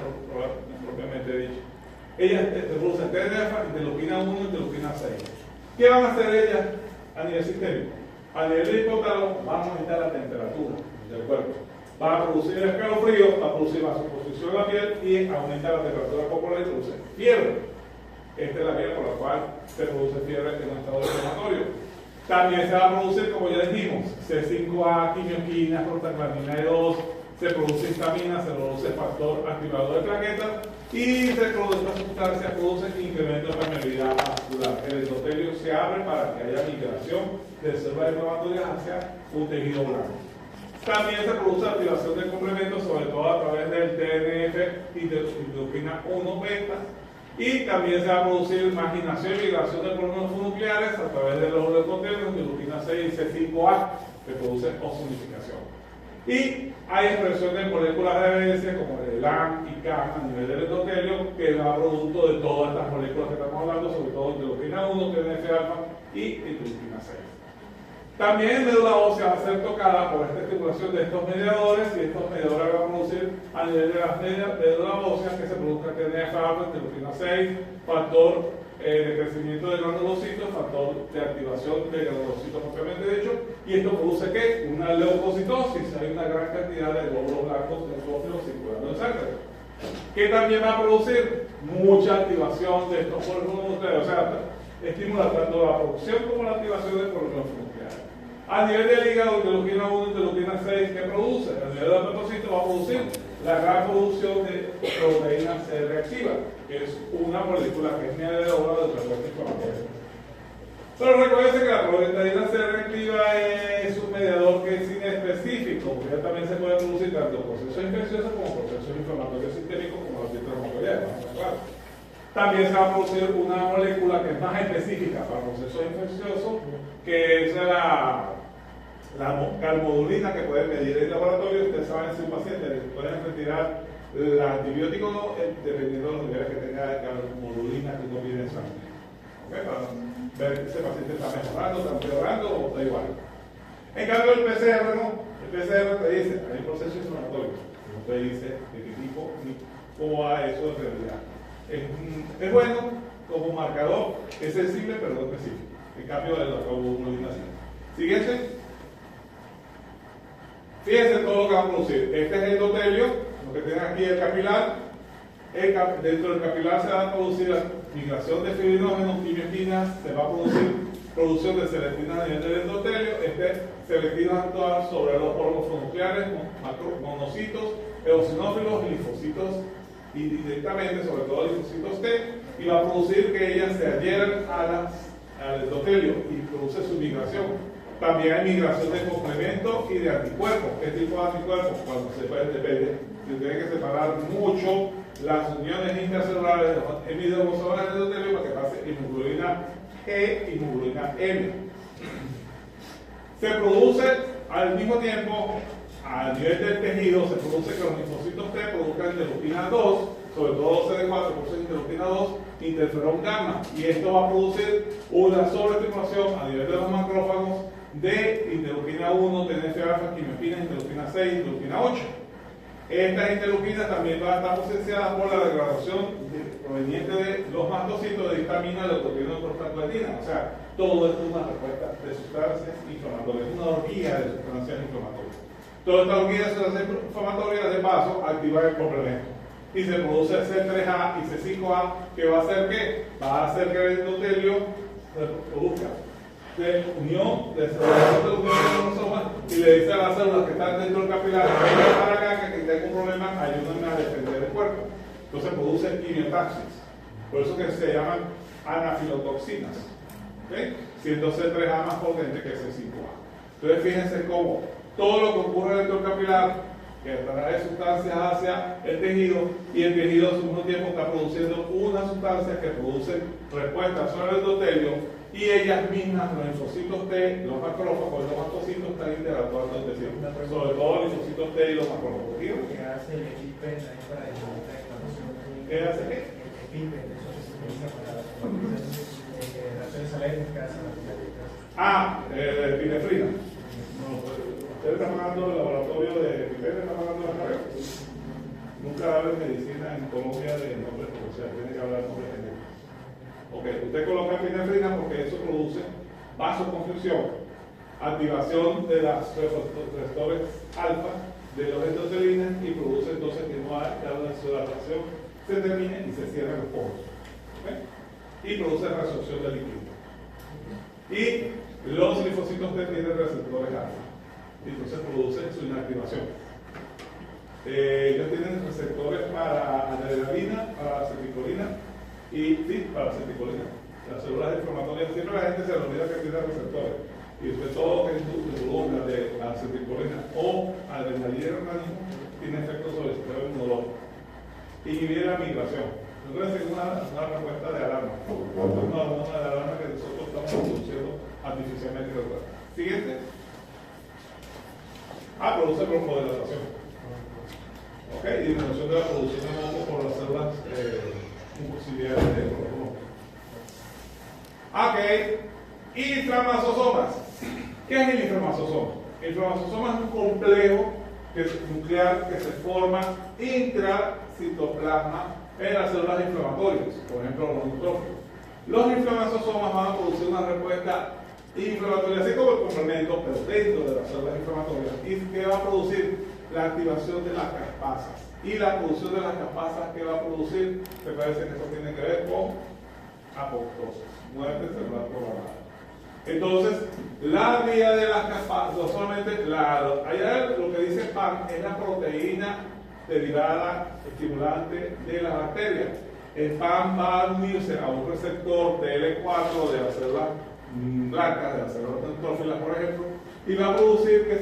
propiamente dicho. Ellas producen TNF, interleuquina 1 y interleuquina 6. ¿Qué van a hacer ellas a nivel sistémico? A nivel del hipotálamo van a aumentar la temperatura del cuerpo. Va a producir escalofrío, va a producir vasoconstricción en la piel y aumenta la temperatura corporal y produce fiebre. Esta es la vía por la cual se produce fiebre en un estado inflamatorio. También se va a producir, como ya dijimos, C5A, quimioquina, prostaglandina E2, se produce histamina, se produce factor activador de plaquetas y se produce, esta sustancia produce incremento de permeabilidad vascular. El endotelio se abre para que haya migración de células inflamatorias hacia un tejido blanco. También se produce activación del complemento, sobre todo a través del TNF, interleuquina 1 beta. Y también se va a producir marginación y migración de polímeros nucleares a través de los endotelios, interleuquina 6 y C5A, que producen ozonificación. Y hay expresión de moléculas de evidencia como el LAN y CAM a nivel del endotelio, que da producto de todas estas moléculas que estamos hablando, sobre todo interleuquina 1, TNF-alfa y interleuquina 6. También médula ósea va a ser tocada por esta estimulación de estos mediadores, y estos mediadores van a producir a nivel de las médulas óseas que se produzca TNF-alfa, interleuquina 6, factor de crecimiento de granulocitos, factor de activación de granulocitos propiamente dicho, y esto produce ¿qué? Una leucocitosis, hay una gran cantidad de glóbulos blancos neutrófilos circulando en sangre, que también va a producir mucha activación de estos polímeros nucleares, o sea, estimula tanto la producción como la activación de polímeros nucleares. A nivel del hígado, interleuquina 1 y interleuquina 6, ¿qué produce? A nivel del hepatocito va a producir la gran producción de proteína C reactiva, que es una molécula que es mediadora del receptor inflamatorio. Pero recuerden que la proteína C reactiva es un mediador que es inespecífico, porque también se puede producir tanto procesos infecciosos como procesos inflamatorios sistémicos como la artritis reumatoidea. Claro. También se va a producir una molécula que es más específica para procesos infecciosos, que es la calmodulina, que pueden medir en el laboratorio. Ustedes saben si un paciente pueden retirar el antibiótico dependiendo de los niveles que tenga de calmodulina que uno pide en sangre. ¿Okay? Para ver si ese paciente está mejorando, está empeorando o está igual. En cambio el PCR no. El PCR te dice, hay un proceso inflamatorio, no te dice de qué tipo ni cómo va eso en realidad. Es bueno como marcador, es sensible pero no específico. En cambio de la calmodulina sí. Siguiente. Fíjense todo lo que va a producir. Este es el endotelio, lo que tienen aquí el capilar. Dentro del capilar se va a producir la migración de fibrinógenos, quimioquinas, se va a producir producción de selectina a nivel del endotelio. Selectina va a actuar sobre los órganos nucleares, monocitos, eosinófilos, linfocitos y directamente, sobre todo linfocitos T, y va a producir que ellas se adhieran al endotelio y produce su migración. También hay migración de complemento y de anticuerpos. ¿Qué tipo de anticuerpos? Cuando se depende, se tiene que separar mucho las uniones intercelulares de los hemiglobinógenos del endotelio para que pase hemoglobina E y hemoglobina M. Se produce al mismo tiempo, a nivel del tejido, se produce que los linfocitos T produzcan interleuquina 2, sobre todo CD4 produce interleuquina 2, interferón gamma, y esto va a producir una sobreestimulación a nivel de los macrófagos de interleuquina 1, TNF-alfa, quimioquinas, interleuquina 6, interleuquina 8. Estas interleuquinas también van a estar potenciadas por la degradación proveniente de los mastocitos de histamina, leucotrieno y prostaglandina. O sea, todo esto es una respuesta de sustancias inflamatorias, una orgía de sustancias inflamatorias. Toda esta orgía de sustancias inflamatorias, de paso, activa el complemento. Y se produce C3A y C5A, que va a hacer ¿qué? Va a hacer que el endotelio se produzca de unión, de celebración de unión de cromosomas, y le dice a las células que están dentro del capilar, vengan para acá, que tengo un problema, ayúdenme a defender el cuerpo. Entonces produce quimiotaxis, por eso que se llaman anafilotoxinas, ¿okay? Siendo C3A más potente que C5A. Entonces fíjense cómo todo lo que ocurre dentro del capilar, que trae sustancias hacia el tejido, y el tejido al mismo tiempo está produciendo unas sustancias que producen respuestas sobre el endotelio, y ellas mismas, los linfocitos T, los macrófagos, los mastocitos están interactuando entre sí, sobre todo los linfocitos T y los macrófagos. ¿Qué hace el EpiPen ahí para disminuir la inflamación? ¿Qué hace qué? El EpiPen, eso que se utiliza para las reacciones alérgicas. Epinefrina. ¿Ustedes están pagando el laboratorio de EpiPen? ¿Están pagando la carrera? Nunca hablan medicina en Colombia de nombres comerciales, tiene que hablar de nombres genéricos. Ok, usted coloca epinefrina porque eso produce vasoconstricción, activación de los receptores alfa de los endotelinas, y produce entonces que no haya la sudoración, se termine y se cierran los poros. ¿Okay? Y produce resorción de líquido. Y los linfocitos T tienen receptores alfa, y entonces producen su inactivación. Ellos tienen receptores para adrenalina, para acetilcolina, y sí, para acetilcolina. Las células inflamatorias, siempre la gente se le olvida que tiene receptores. Y sobre todo que involucra de la acetilcolina o adrenalina en el organismo tiene efectos sobre el sistema inmunológico. Inhibir la migración. Entonces, es una respuesta de alarma. Una hormona de alarma que nosotros estamos produciendo artificialmente. Siguiente. Produce broncolatación. Ok, disminución de la producción de moco por las células mucociliares del pulmón. Ok, inflamasosomas. ¿Qué es el inflamasosoma? El inflamasosoma es un complejo nuclear que se forma intracitoplasma en las células inflamatorias, por ejemplo los neutrófilos. Los inflamasosomas van a producir una respuesta inflamatoria, así como el complemento, pero dentro de las células inflamatorias, y que va a producir la activación de las caspasas. Y la producción de las caspasas que va a producir, me parece que eso tiene que ver con apoptosis, muerte celular programada. Entonces, la vía de las caspasas, no solamente allá lo que dice PAM es la proteína derivada estimulante de la bacteria. El PAM va a unirse a un receptor TL4 de las células blancas, de las células neutrófilas, por ejemplo, y va a producir que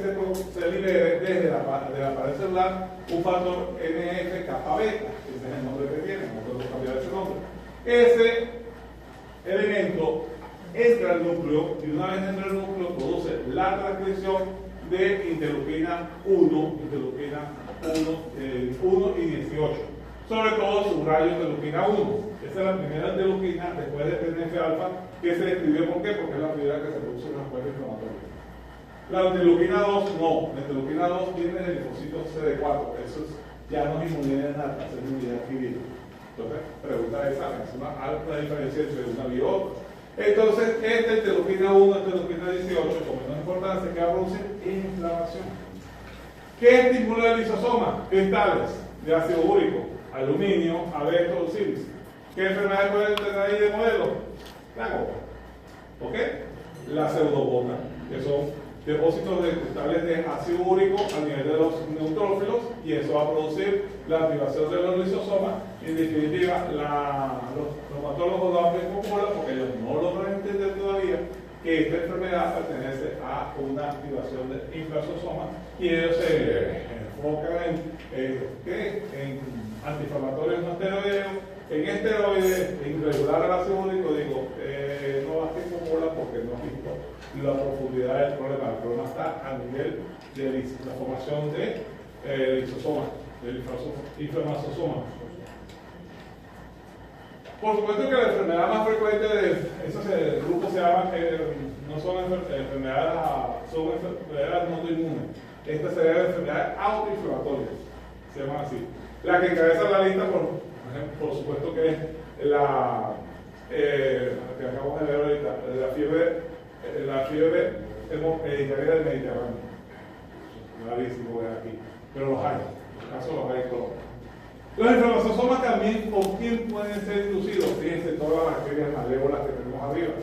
se libere desde la pared celular un factor NF kappa beta, ese es el nombre que tiene, no puedo cambiar ese nombre. Ese elemento entra al núcleo y una vez entra al núcleo produce la transcripción de interleuquina 1 y 18. Sobre todo subrayo interleuquina 1. Esa es la primera interleuquina después de TNF-alfa que se describió. ¿Por qué? Porque es la primera que se produce en la respuesta inflamatoria. La interleuquina 2 no. La interleuquina 2 viene del linfocito CD4. Eso ya no es inmunidad innata, es inmunidad adquirida. Entonces, pregunta de examen. Es una alta diferencia entre una y otra. Entonces, esta interleuquina 1, interleuquina 18, con menos importancia, que va a producir inflamación. ¿Qué estimula el lisosoma? Cristales de ácido úrico, aluminio, abeto, sílice. ¿Qué enfermedades pueden tener ahí de modelo? La gota. ¿Ok? La pseudobota, que son depósitos de cristales de ácido úrico a nivel de los neutrófilos, y eso va a producir la activación de los lisosomas. En definitiva, los reumatólogos lo hacen popular porque ellos no logran entender todavía que esta enfermedad pertenece a una activación de inflasosomas, y ellos se enfocan en antiinflamatorios no esteroideos, en esteroides, en regular el ácido úrico. Digo, no va a ser popular porque no he visto la profundidad del problema. El problema está a nivel de la formación de lisosomas, del inflamasosoma. Por supuesto que la enfermedad más frecuente de esos grupos se llama, no son enfermedades, son enfermedades no autoinmunes. Estas serían enfermedades autoinflamatorias, se llaman así. La que encabeza la lista, por supuesto, que es la que acabamos de ver ahorita, la fiebre hereditaria del Mediterráneo. Clarísimo de aquí, pero los hay, en los casos los hay todos. Los inflamasosomas también, ¿por quién pueden ser inducidos? Fíjense todas las bacterias malévolas que tenemos arriba.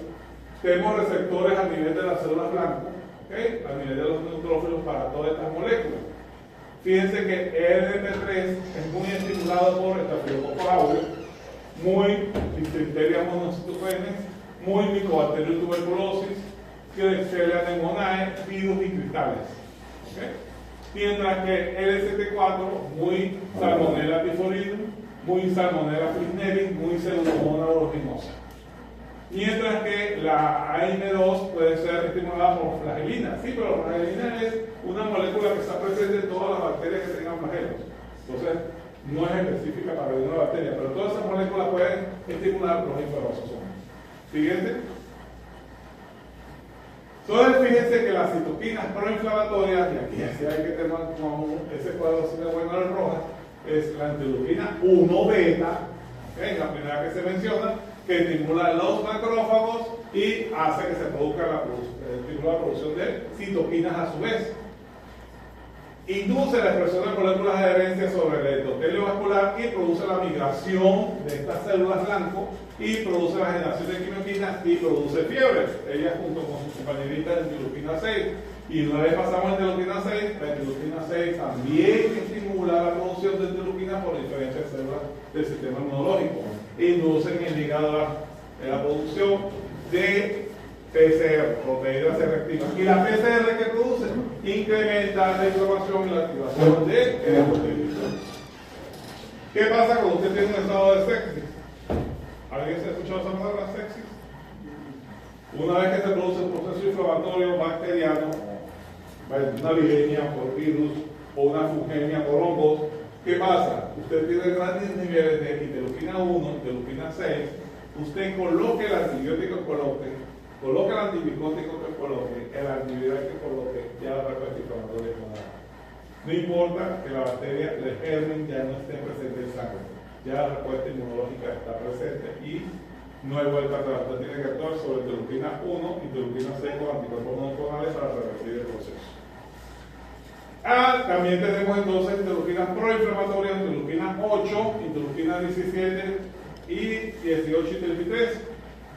Tenemos receptores a nivel de las células blancas, ¿okay? A nivel de los neutrófilos para todas estas moléculas. Fíjense que ERP3 es muy estimulado por Staphylococcus aureus, muy Listeria monocytogenes, muy Mycobacterium tuberculosis, Klebsiella pneumoniae, virus y cristales. ¿Okay? Mientras que LST4, muy Salmonella typhoidum, muy Salmonella flisneris, muy Pseudomonas aeruginosa. Mientras que la AIM2 puede ser estimulada por flagelina. Sí, pero la flagelina es una molécula que está presente en todas las bacterias que tengan flagelos. Entonces, no es específica para una bacteria, pero todas esas moléculas pueden estimular los inflamasosomas. Siguiente. Entonces, fíjense que las citoquinas proinflamatorias, y aquí sí hay que tener ese cuadro así de bueno en roja, es la interleuquina 1 beta, ¿okay? La primera que se menciona, que estimula los macrófagos y hace que se produzca estimula la producción de citoquinas a su vez. Induce la expresión de moléculas de adherencia sobre el endotelio vascular y produce la migración de estas células blanco y produce la generación de quimioquinas y produce fiebre. Ellas junto con su compañerita de interleuquina 6. Y una vez pasamos a interleuquina 6, la interleuquina 6 también estimula la producción de interleuquina por diferentes células del sistema inmunológico. Inducen en el hígado la producción de PCR, proteínas C reactivas. ¿Y la PCR qué produce? incrementa la inflamación y la activación de endotelios. ¿Qué pasa cuando usted tiene un estado de sepsis? ¿Alguien se ha escuchado esa palabra, sepsis? Una vez que se produce un proceso inflamatorio bacteriano, una viremia por virus o una fungemia por hongos, ¿qué pasa? Usted tiene grandes niveles de interleuquina 1, interleuquina 6, usted coloque el antibiótico que coloque el antimicótico que coloque, el antiviral que coloque, ya la respuesta inflamatoria es moderada. No importa que la bacteria, el germen ya no esté presente en sangre, ya la respuesta inmunológica está presente y no hay vuelta atrás. Usted tiene que actuar sobre interleuquina 1 y interleuquina 6 con anticuerpos monoclonales para revertir el proceso. También tenemos entonces interleuquinas proinflamatorias, interleuquina 8, interleuquina 17 y 18 y 33.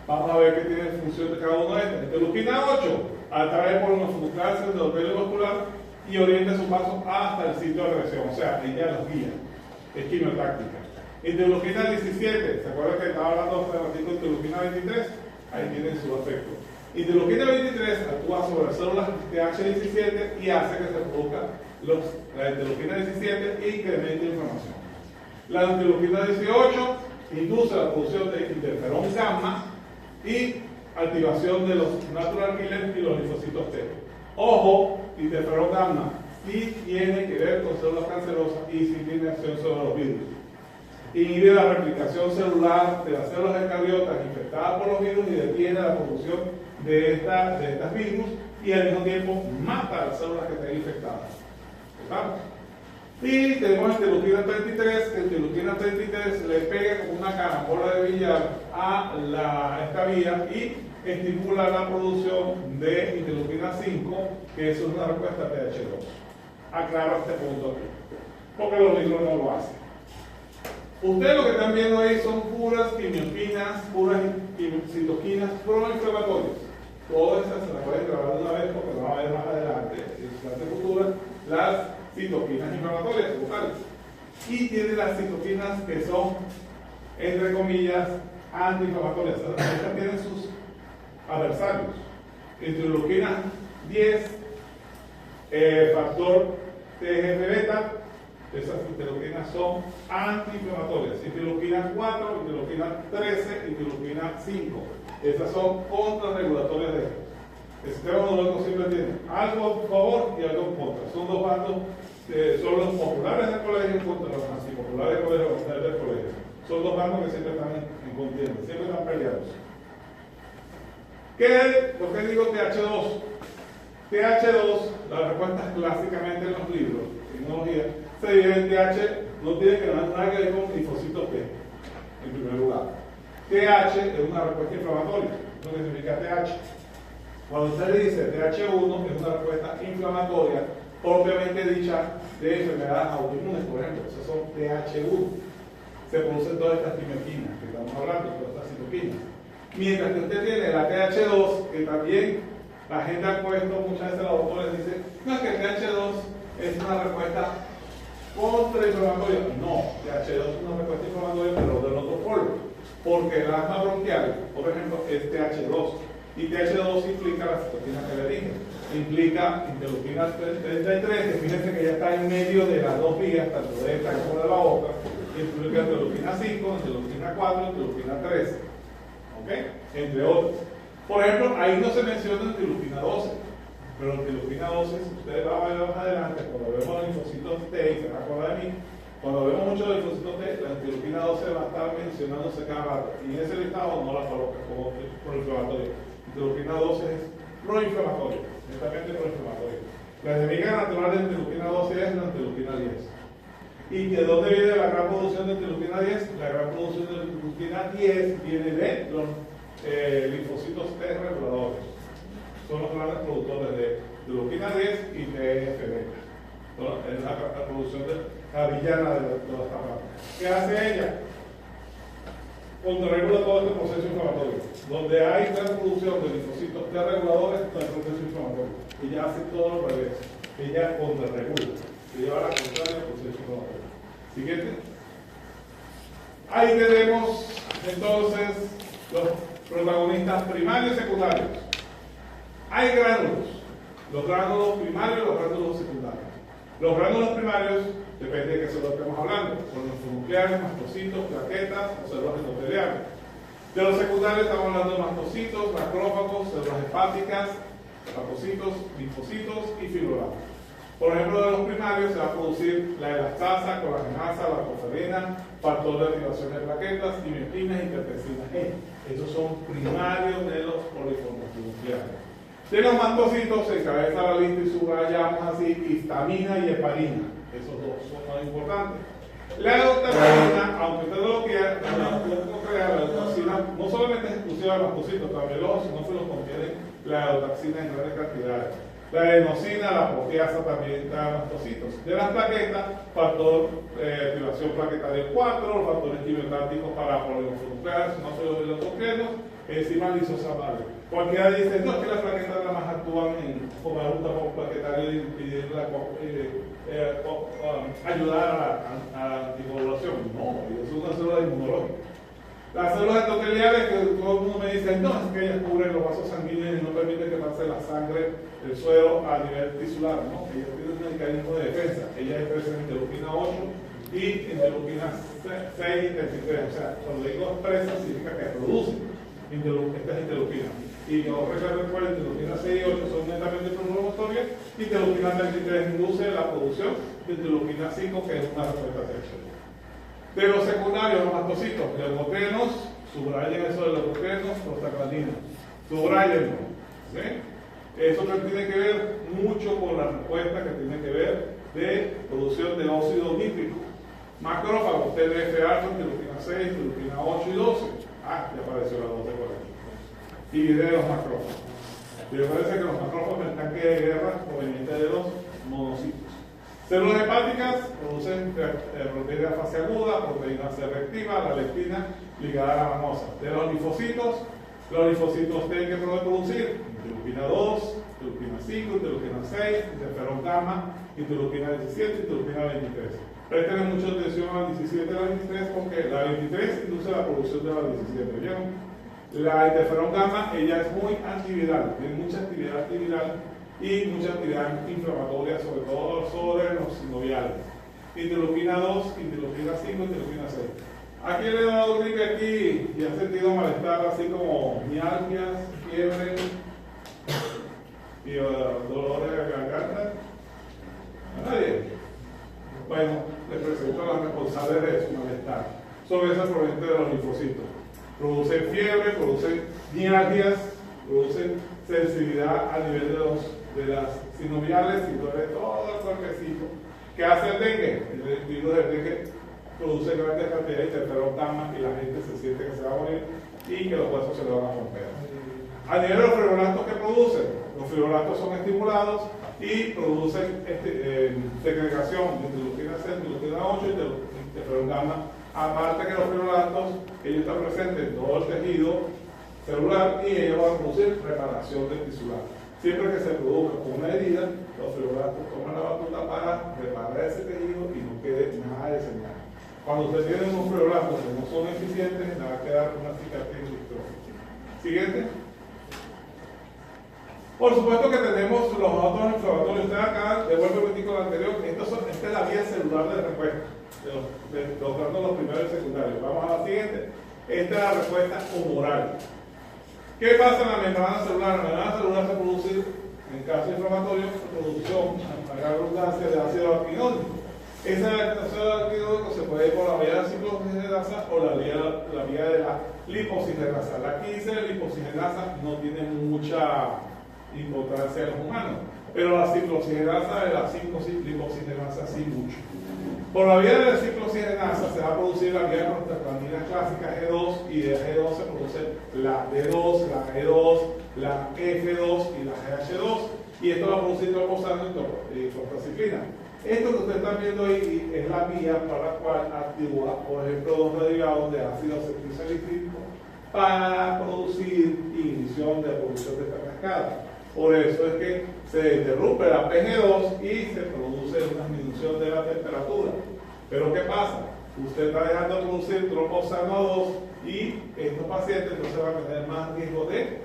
Vamos a ver qué tiene función de cada una de estas. Interleuquina 8 atrae por una subclase del ordenio vascular y orienta su paso hasta el sitio de agresión, o sea, ella los guía, es quimiotáctica. Interleuquina 17, ¿se acuerdan que estaba hablando hace ratito de interleuquina 23? Ahí tienen su efecto. Interleuquina 23 actúa sobre las células TH17 y hace que se produzca la interleuquina 17 e incrementa la inflamación. La interleuquina 18 induce la producción de interferón gamma y activación de los natural killers y los linfocitos T. Ojo, interferón gamma sí tiene que ver con células cancerosas y sí tiene acción sobre los virus. Inhibe la replicación celular de las células eucariotas infectadas por los virus y detiene la producción de estas virus y al mismo tiempo mata a las células que estén infectadas. ¿Estamos? Y tenemos interleuquina 33, que interleuquina 33 le pega como una carambola de billar a esta vía y estimula la producción de interleuquina 5, que es una respuesta TH2. Aclaro este punto aquí, porque los libros no lo hacen. Ustedes lo que están viendo ahí son puras quimioquinas, puras citoquinas proinflamatorias. Todas esas se las pueden grabar de una vez porque van a ver más adelante, en clases futuras, las citoquinas inflamatorias locales. Y tiene las citoquinas que son, entre comillas, antiinflamatorias. Estas tienen sus adversarios. Interleuquina 10, factor TGF-beta, esas interleuquinas son antiinflamatorias. Interleuquina 4, interleuquina 13, interleuquina 5. Esas son contrarregulatorias de esto. El sistema inmunológico siempre tiene algo a favor y algo en contra. Son dos bandos, son los populares del colegio contra los antipopulares del colegio. Son dos bandos que siempre están en contienda, siempre están peleados. ¿Por qué digo TH2? TH2, las respuestas clásicamente en los libros, en inmunología, se divide en TH, no tiene que nada que ver con linfocitos T, en primer lugar. TH es una respuesta inflamatoria, eso que significa TH. Cuando usted dice TH1 es una respuesta inflamatoria, propiamente dicha de enfermedades autoinmunes, por ejemplo, esas son TH1. Se producen todas estas quimioquinas que estamos hablando, todas estas citoquinas. Mientras que usted tiene la TH2, que también la gente ha puesto, muchas veces los autores dicen, no, es que TH2 es una respuesta contrainflamatoria. No, TH2 es una respuesta inflamatoria, pero del otro polo. Porque el asma bronquial, por ejemplo, es TH2. Y TH2 implica la citoquina que le dije. Implica interleuquina 33, que fíjense que ya está en medio de las dos vías, tanto de esta como de la otra. Implica interleuquina 5, interleuquina 4, interleuquina 13. ¿Ok? Entre otros. Por ejemplo, ahí no se menciona interleuquina 12. Pero interleuquina 12, si ustedes van a ver más adelante, cuando vemos los linfocitos T, y se van a acordar de mí, cuando vemos mucho de linfocitos T, la interleuquina 12 va a estar mencionándose cada rato. Y en ese listado no la coloca como proinflamatoria. Interleuquina 12 es proinflamatoria, netamente proinflamatoria. La enemiga natural de interleuquina 12 es la interleuquina 10. ¿Y de dónde viene la gran producción de interleuquina 10? La gran producción de interleuquina 10 viene de los linfocitos T reguladores. Son los grandes productores de interleuquina 10 y TGF-beta. Es la producción de la villana de todas estas ramas. ¿Qué hace ella? Contrarregula todo este proceso inflamatorio. Donde hay gran producción de linfocitos T reguladores, está el proceso inflamatorio. Ella hace todo lo revés. Ella contrarregula. Se lleva a la contraria del proceso inflamatorio. Siguiente. Ahí tenemos entonces los protagonistas primarios y secundarios. Hay gránulos. Los gránulos primarios y los gránulos secundarios. Los gránulos primarios, depende de qué células estemos hablando, son los nucleares, mastocitos, plaquetas o células endoteliales. De los secundarios estamos hablando de mastocitos, macrófagos, células hepáticas, leucocitos, linfocitos y fibroblastos. Por ejemplo, de los primarios se va a producir la elastasa, colagenasa, lactoferrina, factor de activación de plaquetas, timiotinas y interleucinas E. Estos son primarios de los poliformes nucleares. De los mastocitos se encabeza la lista y subrayamos así histamina y heparina. Esos dos son más importantes. La eutoxina, aunque usted no lo crea, la eutoxina no solamente es exclusiva de los mastocitos, también los osinófilos contienen la eutoxina en grandes cantidades. La adenosina, la proteasa también está en mastocitos. De las plaquetas, factor de activación plaquetaria 4, los factores quimiotácticos para poligonfonucleares, no solo de los toquenos, enzimas lisosamables. Cualquiera dice, no, es que las plaquetas nada más actúan en formar un tapón plaquetario y impedir ayudar a la anticoagulación. No, es una célula inmunológica. Las células endoteliales, que todo el mundo me dice, no, es que ellas cubren los vasos sanguíneos y no permiten que pase la sangre del suero a nivel tisular, ¿no? Ellas tienen un mecanismo de defensa. Ellas expresan interleuquina 8 y interleuquina 6 y 33. O sea, cuando digo expresa, significa que producen estas interleuquinas. Y yo recuerdo que interleuquina 6 y 8 son netamente proinflamatorias, y interleuquina 33 induce la producción de interleuquina 5, que es una respuesta sexual. De los secundarios, los mastocitos, leucotrienos, subrayen eso de leucotrienos, prostaglandinas, subrayenlo, ¿sí? Eso tiene que ver mucho con la respuesta que tiene que ver de producción de óxido nítrico. Macrófagos, TNF-alfa, interleuquina 6, interleuquina 8 y 12. Ah, ya apareció la 12 por aquí. Y de los macrófagos. Me parece que los macrófagos en el tanque de guerra proveniente de los monocitos. Células hepáticas producen proteína de fase aguda, proteína C reactiva, la leptina ligada a la manosa. De los linfocitos tienen que producir interleuquina 2, interleuquina 5, interleuquina 6, interferón gamma, interleuquina 17, interleuquina 23. Presten mucha atención a la 17 y la 23 porque la 23 induce la producción de la 17. ¿Vieron? La interferón gamma, ella es muy antiviral, tiene mucha actividad antiviral y mucha actividad inflamatoria, sobre todo sobre los sinoviales. Interleuquina 2, interleuquina 5, interleuquina 6. ¿A quién le ha dado gripe aquí y ha sentido malestar así como mialgias, fiebre y dolores de garganta? ¿A nadie? Bueno, les presento a las responsables de su malestar. Son esas provenientes de los linfocitos. Producen fiebre, producen mialgias, producen sensibilidad a nivel de las sinoviales y duele todo el cuerpecito. ¿Qué hace el dengue? El virus del dengue produce grandes cantidades de interferón gamma y la gente se siente que se va a morir y que los huesos se le van a romper. A nivel de los fibroblastos, ¿qué producen? Los fibroblastos son estimulados y producen segregación de interleuquina 6, interleuquina 8 y interferón gamma. Aparte que los fibroblastos, ellos están presentes en todo el tejido celular y ellos van a producir reparación del tisular. Siempre que se produzca una herida, los fibroblastos toman la batuta para reparar ese tejido y no quede nada de señal. Cuando usted tiene unos fibroblastos que no son eficientes, le va a quedar una cicatriz distrófica. Siguiente. Por supuesto que tenemos los otros inflamatorios. Usted acá, devuelve un poquitico al anterior, esta es la vía celular de respuesta, de los primeros y secundarios. Vamos a la siguiente. Esta es la respuesta humoral. ¿Qué pasa en la membrana celular? La membrana celular se produce, en caso inflamatorio, producción, a la redundancia, de ácido araquidónico. Ese ácido araquidónico se puede ir por la vía de la ciclooxigenasa o la vía de la lipocigenasa. La 15 de lipocigenasa no tiene mucha importancia en los humanos, pero la ciclooxigenasa de la 5 lipocigenasa sí mucho. Por la vía de la ciclooxigenasa se va a producir la vía de prostaglandina clásica G2 y de G2 se produce la D2, la E2, la F2 y la GH2 y esto va a producir triptofano y prostaciclina. Esto que ustedes están viendo ahí es la vía para la cual actúa, por ejemplo, dos derivados de ácido acetilsalicílico para producir inhibición de la producción de esta cascada. Por eso es que se interrumpe la PG2 y se produce una disminución de la temperatura. Pero ¿qué pasa? Usted está dejando de producir triptofano 2 y estos pacientes entonces van a tener más riesgo de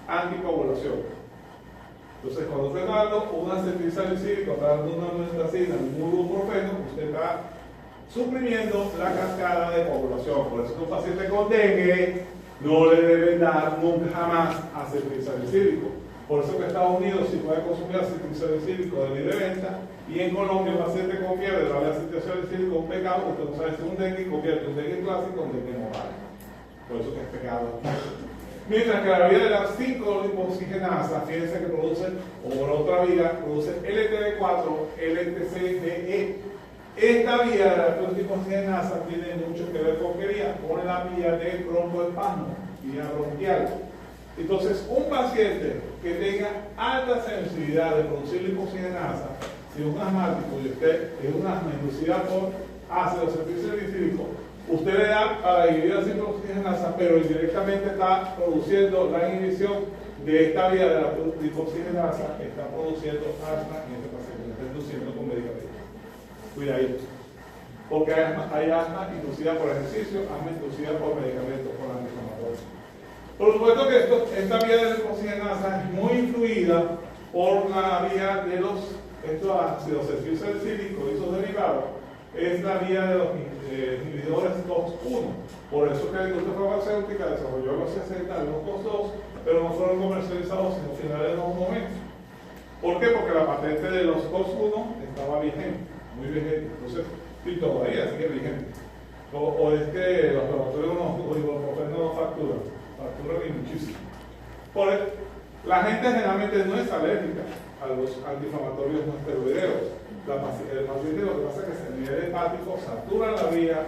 anticoagulación. Entonces, cuando usted está dando un acetilsalicílico, está dando una amlodipina, un ibuprofeno, usted está suprimiendo la cascada de coagulación. Por eso que un paciente con dengue no le deben dar nunca jamás acetilsalicílico. Por eso que en Estados Unidos sí puede consumir acetilsalicílico de libre venta, y en Colombia un paciente con fiebre de darle acetilsalicílico es un pecado, usted no sabe si es un dengue, convierte un dengue clásico en dengue moral. Por eso que es pecado. Mientras que la vía de las 5 lipoxigenasas, fíjense que produce, o por otra vía, produce LTB4, LTCDE. Esta vía de la lipoxigenasa tiene mucho que ver con la vía de broncoespasmo, vía bronquial. Entonces, un paciente que tenga alta sensibilidad de producir lipoxigenasa, si es un asmático y usted es una asma inducida por ácido acetilsalicílico, usted le da para inhibir la lipoxigenasa, pero indirectamente está produciendo la inhibición de esta vía de la lipoxigenasa, está produciendo asma en este paciente, está induciendo con medicamentos. Cuidadito. Porque hay asma inducida por ejercicio, asma inducida por medicamentos, por antiinflamatorios. Por supuesto que esta vía de la lipoxigenasa es muy influida por la vía de estos ácidos acetilsalicílicos y sus derivados. Es la vía de los inhibidores COX-1. Por eso que la industria farmacéutica desarrolló los 60 y los COX-2, pero no fueron comercializados sino a finales de los momentos. ¿Por qué? Porque la patente de los COX-1 estaba vigente, muy vigente. Entonces, y todavía sigue vigente. O es que los laboratorios no facturan y muchísimo. La gente generalmente no es alérgica a los antiinflamatorios no esteroideos. El paciente lo que pasa es que a nivel hepático satura la vía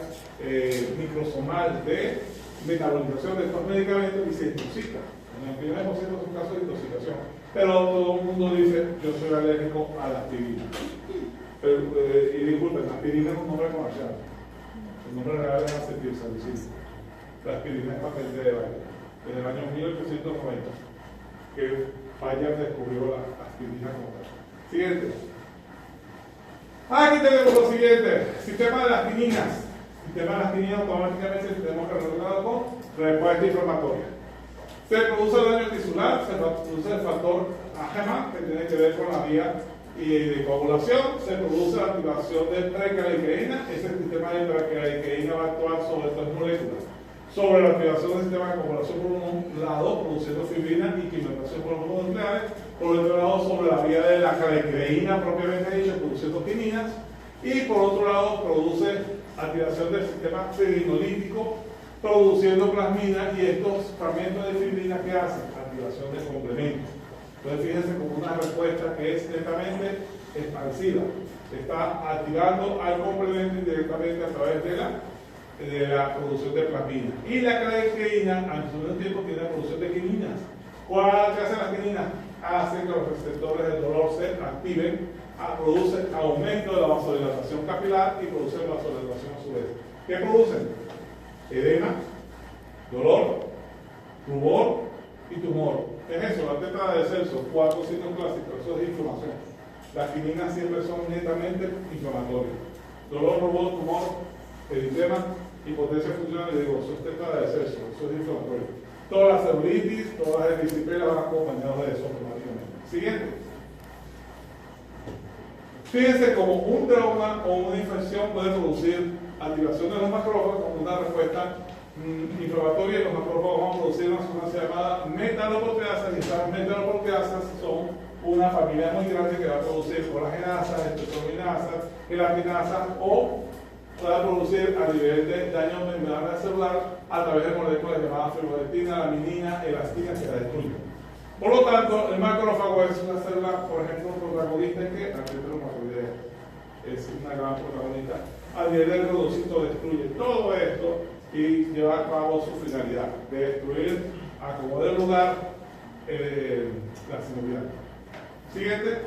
microsomal de metabolización de estos medicamentos y se intoxica. En el primer por ciento es un caso de intoxicación. Pero todo el mundo dice, yo soy alérgico a la aspirina. Y disculpen, la aspirina es un nombre comercial. El nombre real es acetilsalicílico. La aspirina es patente de Bayer, desde el año 1890, que Bayer descubrió la aspirina como tal. Siguiente. Aquí tenemos lo siguiente, sistema de las quininas. Sistema de las quininas automáticamente tenemos que relacionarlo con respuesta inflamatoria. Se produce el daño tisular, se produce el factor AGMA, que tiene que ver con la vía de coagulación, se produce la activación de precalikeína, ese sistema de precalikeína va a actuar sobre estas moléculas. Sobre la activación del sistema de coagulación por un lado, produciendo fibrina y quimiotación por los nucleares, por otro lado, sobre la vía de la calecreína propiamente dicho, produciendo quininas, y por otro lado, produce activación del sistema fibrinolítico, produciendo plasmina, y estos fragmentos de fibrina que hacen activación de complementos. Entonces, fíjense como una respuesta que es netamente expansiva. Está activando al complemento indirectamente a través de la producción de plasmina. Y la calecreína, al mismo tiempo, tiene la producción de quininas. ¿Cuál que hacen las quininas? Hacen que los receptores del dolor se activen, producen aumento de la vasodilatación capilar y producen vasodilatación a su vez. ¿Qué producen? Edema, dolor, rubor y tumor. ¿Qué es eso? La tetra de Celso, 4 signos clásicos, eso es inflamación. Las quininas siempre son netamente inflamatorias. Dolor, rubor, tumor, edema, impotencia funcional, y digo, eso es tetra de Celso, eso es inflamatorio. Todas las celulitis, todas las erisipela van acompañadas de eso automáticamente. Siguiente. Fíjense como un trauma o una infección puede producir activación de los macrófagos como una respuesta inflamatoria, y los macrófagos van a producir una sustancia llamada metaloproteasas, y estas metaloproteasas son una familia muy grande que va a producir colagenasas, estreptominasas, gelatinasas, o puede producir a nivel de daño membrana celular a través de moléculas llamadas fibrolectina, laminina, elastina, que la destruyen. Por lo tanto, el macrófago es una célula, por ejemplo, protagonista en que es una gran protagonista. A nivel del reducito destruye todo esto y lleva a cabo su finalidad de destruir a como de lugar la sinovial. Siguiente.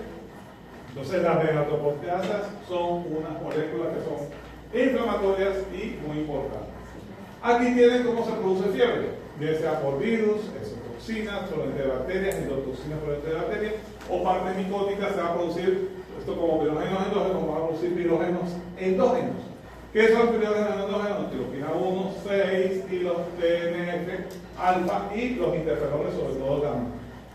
Entonces, las megatoproteasas son unas moléculas que son inflamatorias y muy importantes. Aquí tienen cómo se produce fiebre, ya sea por virus, exotoxinas, solamente de bacterias, endotoxinas solamente de bacterias, o partes micóticas. Se va a producir esto como pirógenos endógenos, va a producir pirógenos endógenos. ¿Qué son los pirógenos endógenos? Tiroquina 1, 6 y los TNF alfa y los interferones, sobre todo gamma.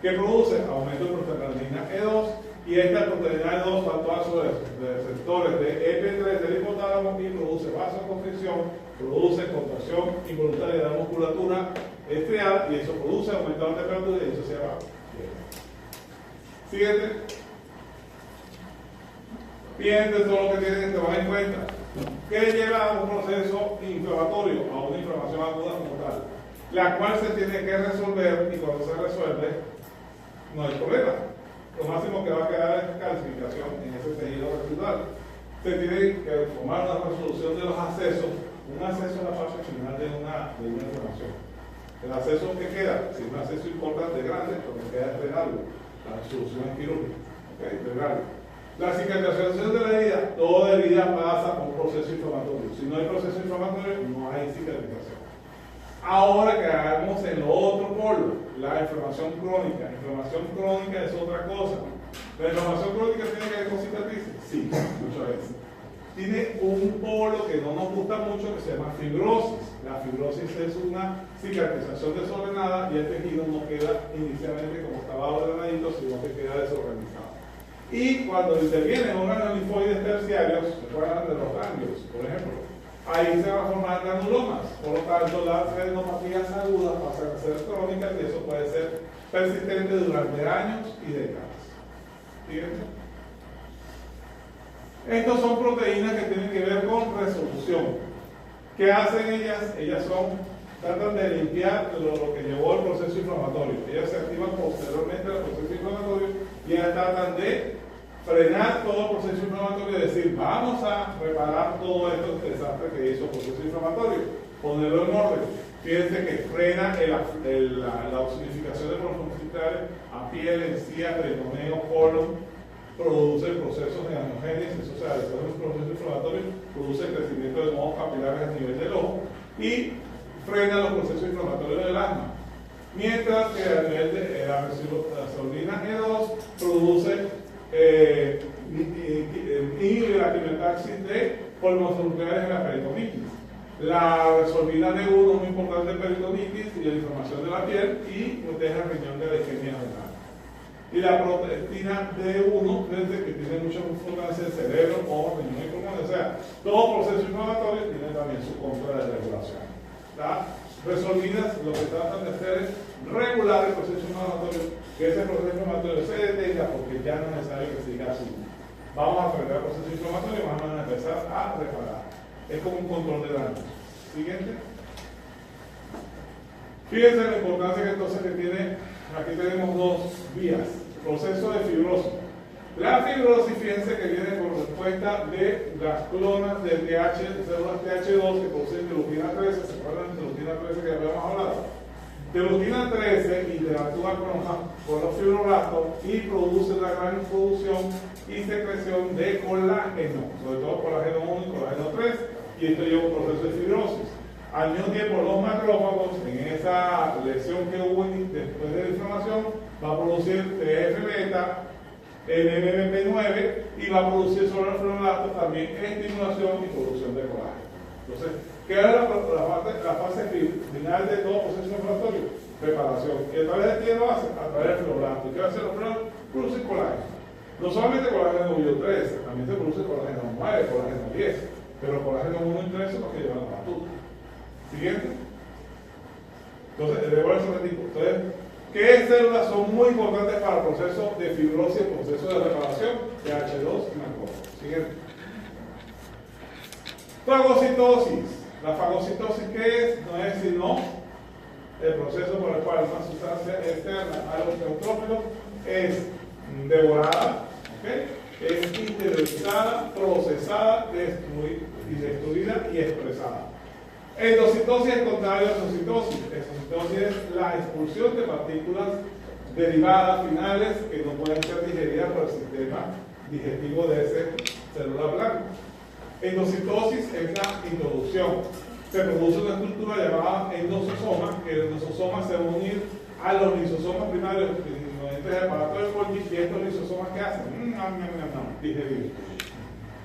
que produce aumento de prostaglandina E2, y esta proteína E2 actúa sobre receptores de EP3 del hipotálamo y produce vasoconstricción, produce contracción involuntaria de la musculatura estriada, y eso produce aumento de la temperatura y eso se llama fiebre. Siguiente. Fíjense todo lo que tienen que tomar en cuenta. ¿Qué lleva a un proceso inflamatorio? A una inflamación aguda como tal, la cual se tiene que resolver, y cuando se resuelve, no hay problema. Lo máximo que va a quedar es calcificación en ese tejido residual. Se tiene que tomar una resolución de los accesos. Un acceso es la fase final de una inflamación. El acceso que queda, si es un acceso importante, grande, lo que queda es renal. La resolución es quirúrgica. ¿Okay? Renal. La cicatrización de la herida, toda herida pasa por un proceso inflamatorio. Si no hay proceso inflamatorio, no hay cicatrización. Ahora que hagamos en lo otro polo, la inflamación crónica. Inflamación crónica es otra cosa. ¿La inflamación crónica tiene que ver con cicatrices? Sí, muchas veces. Tiene un polo que no nos gusta mucho que se llama fibrosis. La fibrosis es una cicatrización desordenada y el tejido no queda inicialmente como estaba ordenadito, sino que queda desorganizado. Y cuando intervienen órganos linfoides terciarios, se acuerdan de los ganglios, por ejemplo, ahí se van a formar granulomas. Por lo tanto, las adenopatías agudas pasan a ser crónicas y eso puede ser persistente durante años y décadas. ¿Fíjense? Estos son proteínas que tienen que ver con resolución. ¿Qué hacen ellas? Ellas tratan de limpiar lo que llevó al proceso inflamatorio. Ellas se activan posteriormente al proceso inflamatorio y ellas tratan de frenar todo el proceso inflamatorio y decir, vamos a reparar todo esto desastre que hizo el proceso inflamatorio, ponerlo en orden. Fíjense que frena la oxidificación de protoconstrictores a piel, encía, peritoneo, colon, produce procesos de angiogénesis, o sea, después de un proceso inflamatorio, produce el crecimiento de modos capilares a nivel del ojo y frena los procesos inflamatorios del asma. Mientras que a nivel de la resolvina E2 produce inhibe la quimiotaxis de polvos nucleares en la peritonitis. La resolvina D1 es muy importante en peritonitis y la inflamación de la piel y protege el riñón de la isquemia renal. Y la proteína D1, fíjense que tiene mucha importancia en el cerebro, ojo, riñón y pulmón. O sea, todo proceso inflamatorio tiene también su contra de regulación. Las resolvinas lo que tratan de hacer es regular el proceso inflamatorio, que ese proceso inflamatorio se detenga porque ya no es necesario que siga así. Vamos a frenar el proceso inflamatorio y vamos a empezar a reparar. Es como un control de daños. Siguiente. Fíjense la importancia que entonces que tiene, aquí tenemos dos vías. Proceso de fibrosis. La fibrosis, fíjense que viene por respuesta de las clonas de células TH2 que producen interleuquina 13. ¿Se acuerdan de interleuquina 13 que habíamos hablado? Interleuquina 13 interactúa con los fibroblastos y produce una gran producción y secreción de colágeno, sobre todo colágeno 1 y colágeno 3, y esto lleva un proceso de fibrosis. Al mismo tiempo, los macrófagos, en esa lesión que hubo después de la inflamación, va a producir TF-beta, NMP9 y va a producir sobre los fibroblastos también estimulación y producción de colágeno. Entonces, ¿qué es la fase final de todo proceso inflamatorio? Preparación. ¿Y a través de quién lo hace? A través del fibroblasto. ¿Qué va a hacer los fibroblastos? Producir colágeno. No solamente colágeno bio-13, también se produce colágeno 9, colágeno 10, pero colágeno 1 y 13 porque llevan la batuta. Siguiente. Entonces, de ese tipo. Entonces, ¿qué células son muy importantes para el proceso de fibrosis, el proceso de reparación? TH2 y macrófagos. Siguiente. Fagocitosis. La fagocitosis, ¿qué es? No es sino el proceso por el cual una sustancia externa a los neutrófilos es devorada, ¿okay? Es interiorizada, procesada, destruida y expresada. Endocitosis es contrario a exocitosis. Exocitosis es la expulsión de partículas derivadas finales que no pueden ser digeridas por el sistema digestivo de esa célula blanca. Endocitosis es la introducción. Se produce una estructura llamada endososoma, que el endososoma se va a unir a los lisosomas primarios entre el aparato de Golgi, y estos lisosomas que hacen digerir.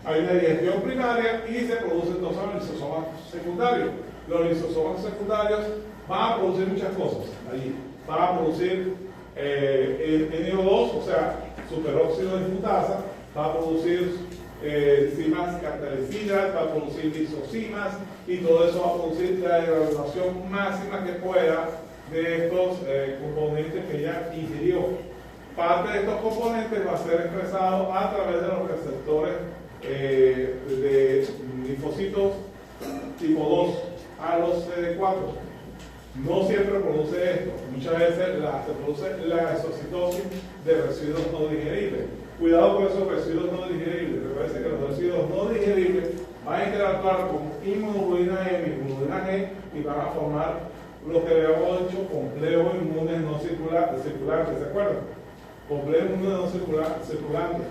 Hay una digestión primaria y se producen entonces los lisosomas secundarios. Los lisosomas secundarios van a producir muchas cosas allí. Van a producir NO2, o sea, superóxido de dismutasa, va a producir enzimas catalicidas, va a producir lisocimas y todo eso va a producir la degradación máxima que pueda de estos componentes que ya ingirió. Parte de estos componentes va a ser expresado a través de los receptores de linfocitos tipo 2 a los CD4. No siempre produce esto, muchas veces se produce la exocitosis de residuos no digeribles. Cuidado con esos residuos no digeribles. Recuerden que los residuos no digeribles van a interactuar con inmunoglobulina M y inmunoglobulina G y van a formar lo que habíamos dicho complejos inmunes no circulantes, ¿se acuerdan? Complejo inmune no circulante.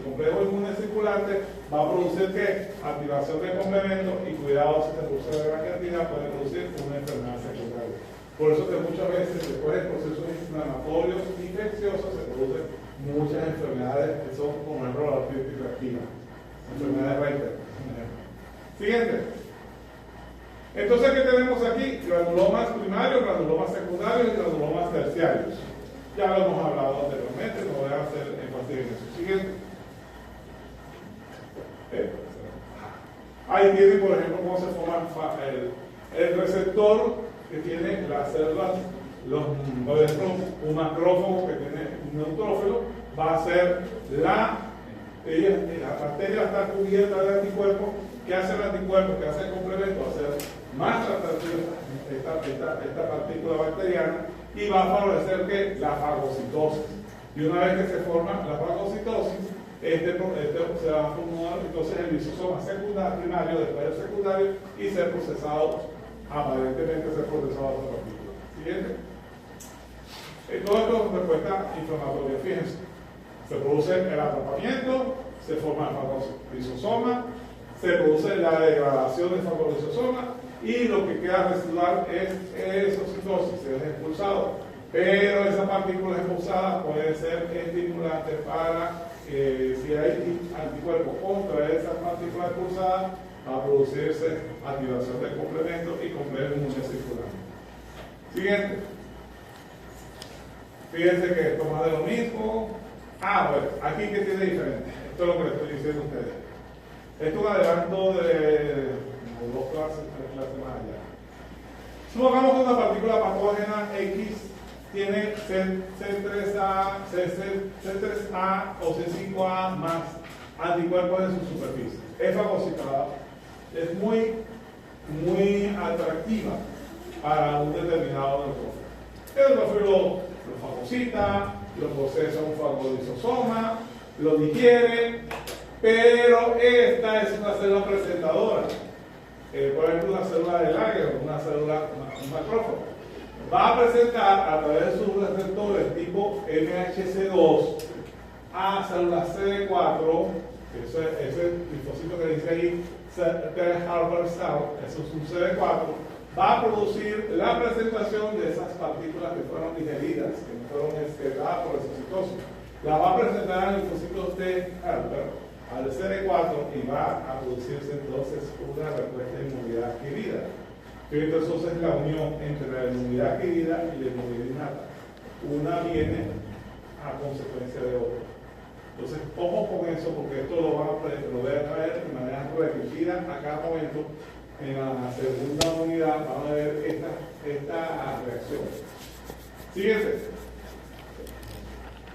Complejo inmune circulante va a producir ¿qué? Activación de complementos y cuidado si se produce de gran cantidad puede producir una enfermedad secundaria. Por eso que muchas veces después de procesos inflamatorios infecciosos se producen muchas enfermedades que son como el rol artrítico activa. Enfermedad de Reiter. Siguiente. Entonces, ¿qué tenemos aquí? Granulomas primarios, granulomas secundarios y granulomas terciarios. Ya lo hemos hablado anteriormente, no voy a hacer énfasis en eso. Siguiente. Ahí tienen, por ejemplo, cómo se forma el receptor que tiene las células, por ejemplo, un macrófago que tiene un neutrófilo, va a ser la bacteria está cubierta de anticuerpos. ¿Qué hace el anticuerpo? ¿Qué hace el complemento? Va a ser más atractiva esta partícula bacteriana y va a favorecer que la fagocitosis. Y una vez que se forma la fagocitosis, se va a formar entonces el lisosoma secundario, primario, después del secundario y ser procesado, aparentemente ser procesado a otra partícula. Siguiente. Todo esto es respuesta inflamatoria. Fíjense, se produce el atrapamiento, se forma el lisosoma, se produce la degradación del fagolisosoma y lo que queda residual es exocitosis, es expulsado. Pero esa partícula expulsada puede ser estimulante para si hay anticuerpos contra esa partícula expulsada, va a producirse activación del complemento y complejo inmune circulante. Siguiente. Fíjense que esto más de lo mismo. Bueno, aquí que tiene diferente. Esto es lo que les estoy diciendo a ustedes. Esto es un adelanto de 2 clases, 3 clases más allá. Supongamos que una partícula patógena X tiene C3A o C5A más anticuerpos en su superficie. Es fagocitada, es muy atractiva para un determinado neutrófilo. El neutrófilo lo fagocita, lo procesa un fagolisosoma, lo digiere, pero esta es una célula presentadora. Por ejemplo, una célula de Lager, una célula, un macrófago. Va a presentar a través de sus receptores tipo MHC2 a células CD4, ese linfocito que dice ahí, Pearl Harbor Cell, eso es un CD4, va a producir la presentación de esas partículas que fueron digeridas, que no fueron excretadas por exocitosis. La va a presentar al linfocito T Helper, al CD4, y va a producirse entonces una respuesta de inmunidad adquirida. Entonces es la unión entre la inmunidad adquirida y la inmunidad innata. Una viene a consecuencia de otra. Entonces, ojo con eso, porque esto lo voy a traer de manera repetida a cada momento. En la segunda unidad vamos a ver esta reacción. Siguiente.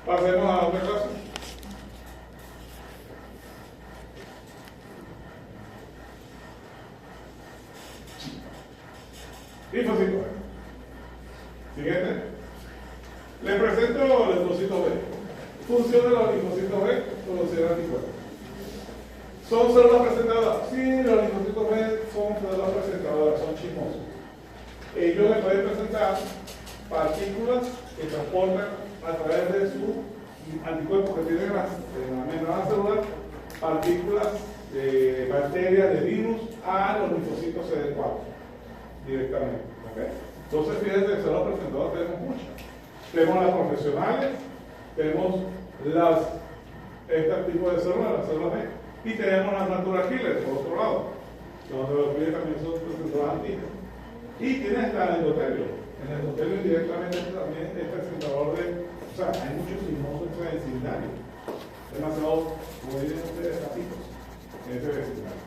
Pasemos a otra cosa. Linfocito B. Siguiente. Les presento los linfocitos B. Función de los linfocitos B, producir anticuerpos. ¿Son células presentadoras? Sí, los linfocitos B son células presentadoras, son chismosos. Ellos le pueden presentar partículas que transportan a través de su anticuerpo que tiene en la membrana celular, partículas de bacterias, de virus, a los linfocitos CD4 directamente. ¿Okay? Entonces, fíjense que células presentadoras tenemos muchas. Tenemos las profesionales, tenemos este tipo de células, las células B, y tenemos las natural killers, por otro lado. Los natural killers también son presentadoras antígenas. Y tienes el endotelio. El endotelio indirectamente también es presentador O sea, hay muchos mimosos extravecindarios. Demasiado, como dicen ustedes, gatitos en ese vecindario.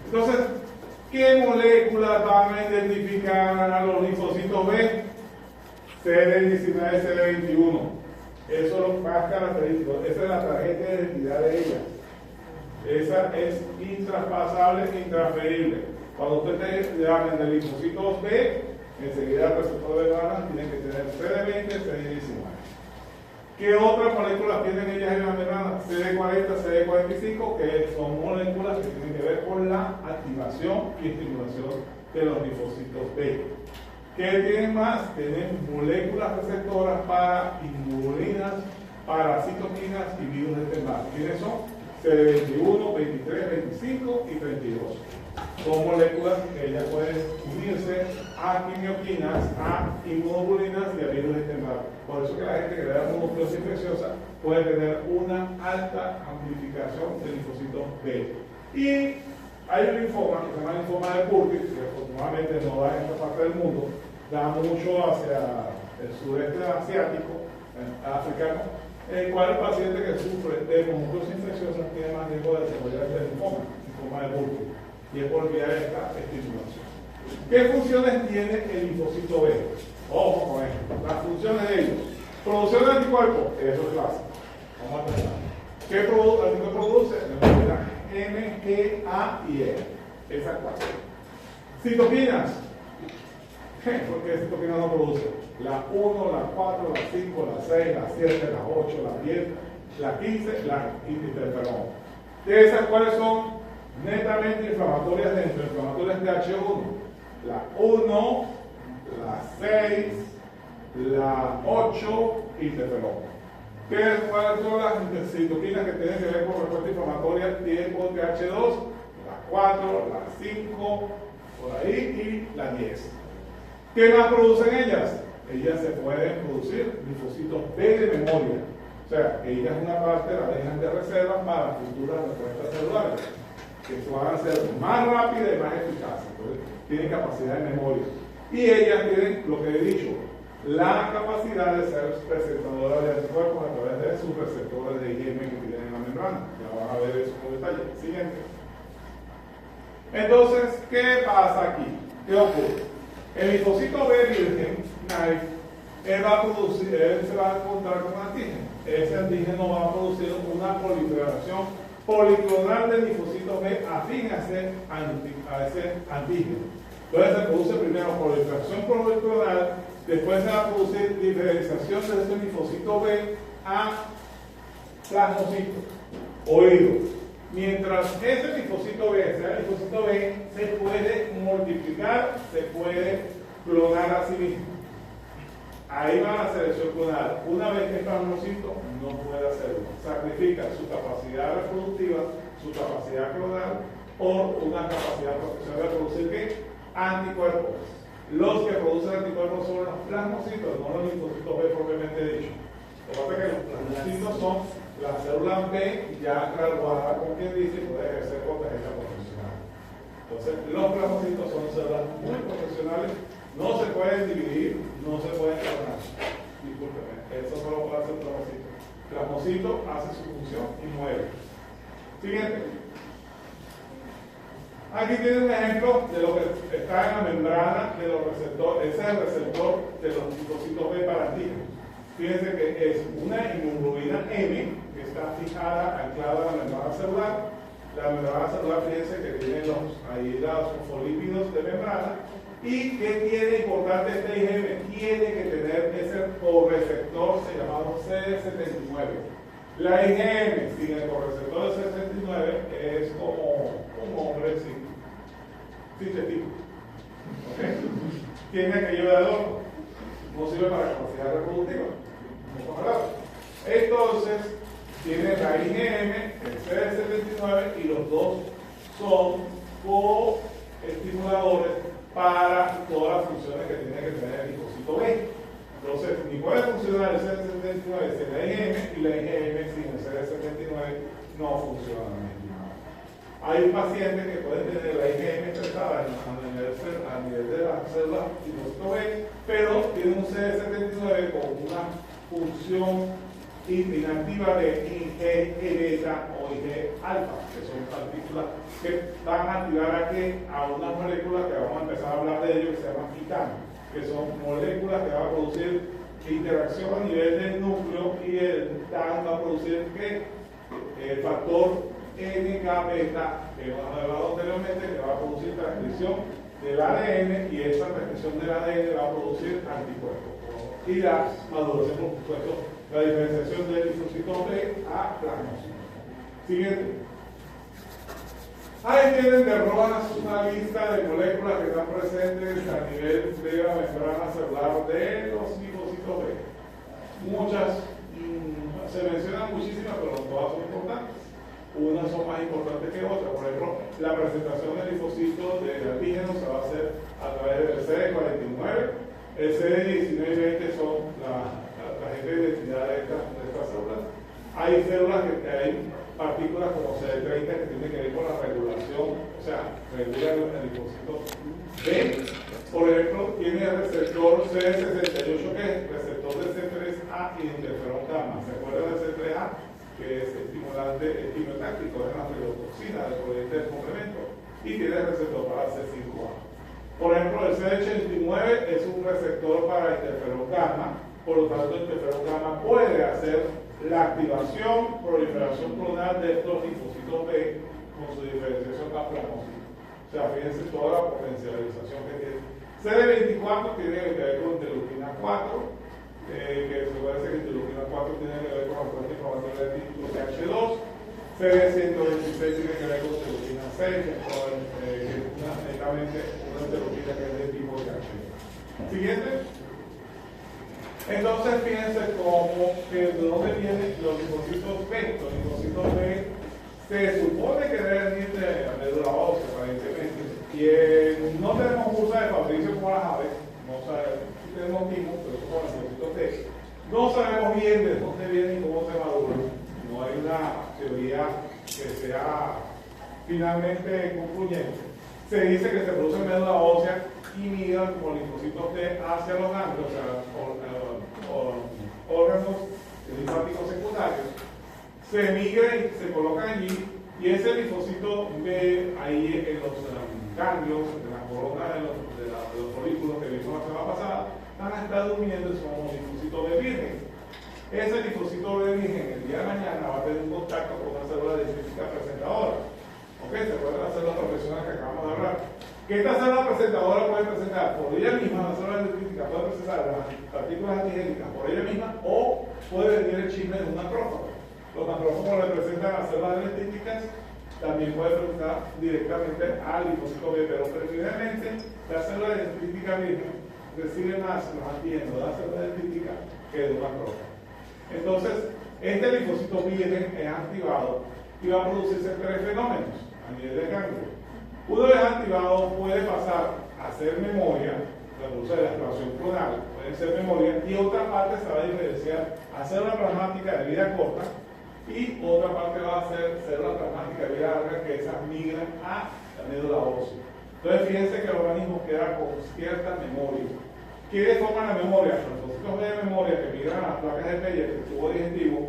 Entonces, ¿qué moléculas van a identificar a los linfocitos B? CD19, CD21. Eso es lo más característico. Esa es la tarjeta de identidad de ellas. Esa es intraspasable, intransferible. Cuando usted le hablen de linfocitos B, enseguida el receptor de membrana tiene que tener CD20, CD19. ¿Qué otras moléculas tienen ellas en la membrana? CD40, CD45, que son moléculas que tienen que ver con la activación y estimulación de los linfocitos B. ¿Qué tienen más? Tienen moléculas receptoras para inmunoglinas, para citoquinas y virus de temblor. ¿Quiénes son? CD21, 23, 25 y 32. Son moléculas que ellas pueden unirse a quimioquinas, a inmunoglobulinas y a virus de temblor. Por eso que la gente que le da mononucleosis infecciosa puede tener una alta amplificación de linfocitos B. Y hay un linfoma que se llama linfoma de Burkitt, que afortunadamente no da en esta parte del mundo, da mucho hacia el sureste asiático, africano, en el cual el paciente que sufre de mononucleosis infecciosa tiene más riesgo de desarrollar este linfoma de Burkitt, y es por vía de esta estimulación. ¿Qué funciones tiene el linfocito B? Ojo con esto, las funciones de ellos. Producción de anticuerpos, eso es clásico. Vamos a empezar. ¿Qué produce? M, G, A y E. Esas cuatro. Citoquinas. ¿Por qué citoquinas no produce? La 1, la 4, la 5, la 6, la 7, la 8, la 10, la 15, la interferón. ¿De esas cuáles son netamente inflamatorias dentro? Inflamatorias de H1. La 1, la 6, la 8, interferón. ¿Cuáles son las citoquinas que tienen que ver con respuesta inflamatoria tipo TH2? La 4, la 5, por ahí, y la 10. ¿Qué más producen ellas? Ellas se pueden producir linfocitos B de memoria. O sea, ellas una parte la dejan de reserva para futuras respuestas celulares, que van a ser más rápidas y más eficaces. Entonces, tienen capacidad de memoria. Y ellas tienen, lo que he dicho, la capacidad de ser presentadoras de anticuerpos a través de sus receptores de IgM que tienen en la membrana. Ya van a ver eso con detalle. Siguiente. Entonces, ¿qué pasa aquí? ¿Qué ocurre? El linfocito B virgen, él se va a encontrar con un antígeno. Ese antígeno va a producir una proliferación policlonal del linfocito B afín a ese antígeno. Entonces se produce primero proliferación policlonal, después se va a producir diferenciación de ese linfocito B a plasmocitos, oídos. Mientras ese linfocito B sea el linfocito B, se puede multiplicar, se puede clonar a sí mismo. Ahí va la selección clonal. Una vez que es plasmocito, no puede hacerlo. Sacrifica su capacidad reproductiva, su capacidad clonal, por una capacidad profesional de producir ¿qué? Anticuerpos. Los que producen anticuerpos son los plasmocitos, no los linfocitos B propiamente dicho. Lo que pasa es que los plasmocitos son las células B ya graduadas, como quien dice, y puede ejercer contagia profesional. Entonces, los plasmocitos son células muy profesionales, no se pueden dividir, no se pueden clonar. Discúlpeme, eso solo puede hacer plasmocito. Plasmocito hace su función y muere. Siguiente. Aquí tiene un ejemplo de lo que está en la membrana de los receptores. Ese es el receptor de los linfocitos B para antígenos. Fíjense que es una inmunoglobulina M que está fijada, anclada a la membrana celular. La membrana celular, fíjense que tiene ahí los fosfolípidos de membrana. ¿Y qué tiene importante este IgM? Tiene que tener ese correceptor llamado CD79. La IgM sin el correceptor de CD79 es como un hombre sin testículos. ¿Okay? Tiene aquello de adorno. No sirve para capacidad reproductiva. Entonces, tiene la IgM, el CD79 y los dos son coestimuladores para todas las funciones que tiene que tener el linfocito B. Entonces, ni puede funcionar el CD79 sin la IgM y la IgM sin el CD79 no funciona. Hay un paciente que puede tener la IgM expresada a nivel de la célula linfocito B, pero tiene un CD79 con una función inactiva de IgE beta o IgE alfa, que son partículas que van a activar a una molécula que vamos a empezar a hablar de ello, que se llama quitano, que son moléculas que van a producir interacción a nivel del núcleo, y el TAN va a producir el factor NK beta, que hemos hablado anteriormente, que va a producir transcripción del ADN, y esa transcripción del ADN va a producir anticuerpos. Y la maduración, por supuesto, la diferenciación del linfocito B a plasmocitos. Siguiente. Ahí tienen de rojas una lista de moléculas que están presentes a nivel de la membrana celular de los linfocitos B. Muchas, se mencionan muchísimas, pero no todas son importantes. Unas son más importantes que otras. Por ejemplo, la presentación del linfocito de antígeno se va a hacer a través del CD49. El CD19 y 20 son la agente de identidad de estas células. Hay células que hay partículas como CD30 que tienen que ver con la regulación, o sea, regula el linfocito B. Por ejemplo, tiene el receptor CD68, que es el receptor de C3A y interferón gamma. ¿Se acuerdan del C3A? Que es estimulante quimiotáctico, es una redotoxina del proyecto del complemento, y tiene el receptor para C5A. Por ejemplo, el CD89 es un receptor para interferón gamma, por lo tanto, el interferón gamma puede hacer la activación, proliferación clonal de estos linfocitos B con su diferenciación a plasmocitos. O sea, fíjense toda la potencialización que tiene. CD24 tiene que ver con interleuquina 4, que se puede decir que interleuquina 4 tiene que ver con la fuente inflamatoria del título TH2. CD126 tiene que ver con interleuquina 6, que es netamente una interleuquina que es de tipo TH. Siguiente. Entonces, fíjense cómo, de dónde vienen los linfocitos B. Los linfocitos B se supone que deben venir de la médula ósea, aparentemente. Y no tenemos cursa de Fabricio como las aves, no sabemos, sí tenemos mismos, pero son los linfocitos B. No sabemos bien de dónde vienen y cómo se maduran. No hay una teoría que sea finalmente concluyente. Se dice que se produce en médula ósea y migran como linfocitos T hacia los ganglios, o sea, órganos linfáticos secundarios. Se migra y se colocan allí, y ese linfocito B ahí en los ganglios, en la corona de los folículos que vimos la semana pasada, van a estar durmiendo y son linfocitos B virgen. Ese linfocito B virgen el día de mañana va a tener un contacto con una célula dendrítica presentadora. ¿Ok? ¿Se acuerdan las células profesionales que acabamos de hablar? Que esta célula presentadora puede presentar por ella misma, la célula dendrítica puede presentar las partículas antigénicas por ella misma, o puede venir el chisme de un macrófago. Los macrófagos representan las células dendríticas, también puede presentar directamente al linfocito B, pero preferiblemente la célula dendrítica virgen recibe más los antígenos de la célula dendrítica que de un macrófago. Entonces, este linfocito virgen es activado y va a producirse tres fenómenos a nivel de ganglio. Una vez activado, puede pasar a ser memoria, la produce de la activación clonal, puede ser memoria, y otra parte se va a diferenciar a célula plasmática de vida corta, y otra parte va a ser célula plasmática de vida larga, que esas migran a la médula ósea. Entonces, fíjense que el organismo queda con cierta memoria. ¿Quiénes forman la memoria? Los linfocitos de memoria que migran a las placas de Peyerl, el tubo digestivo,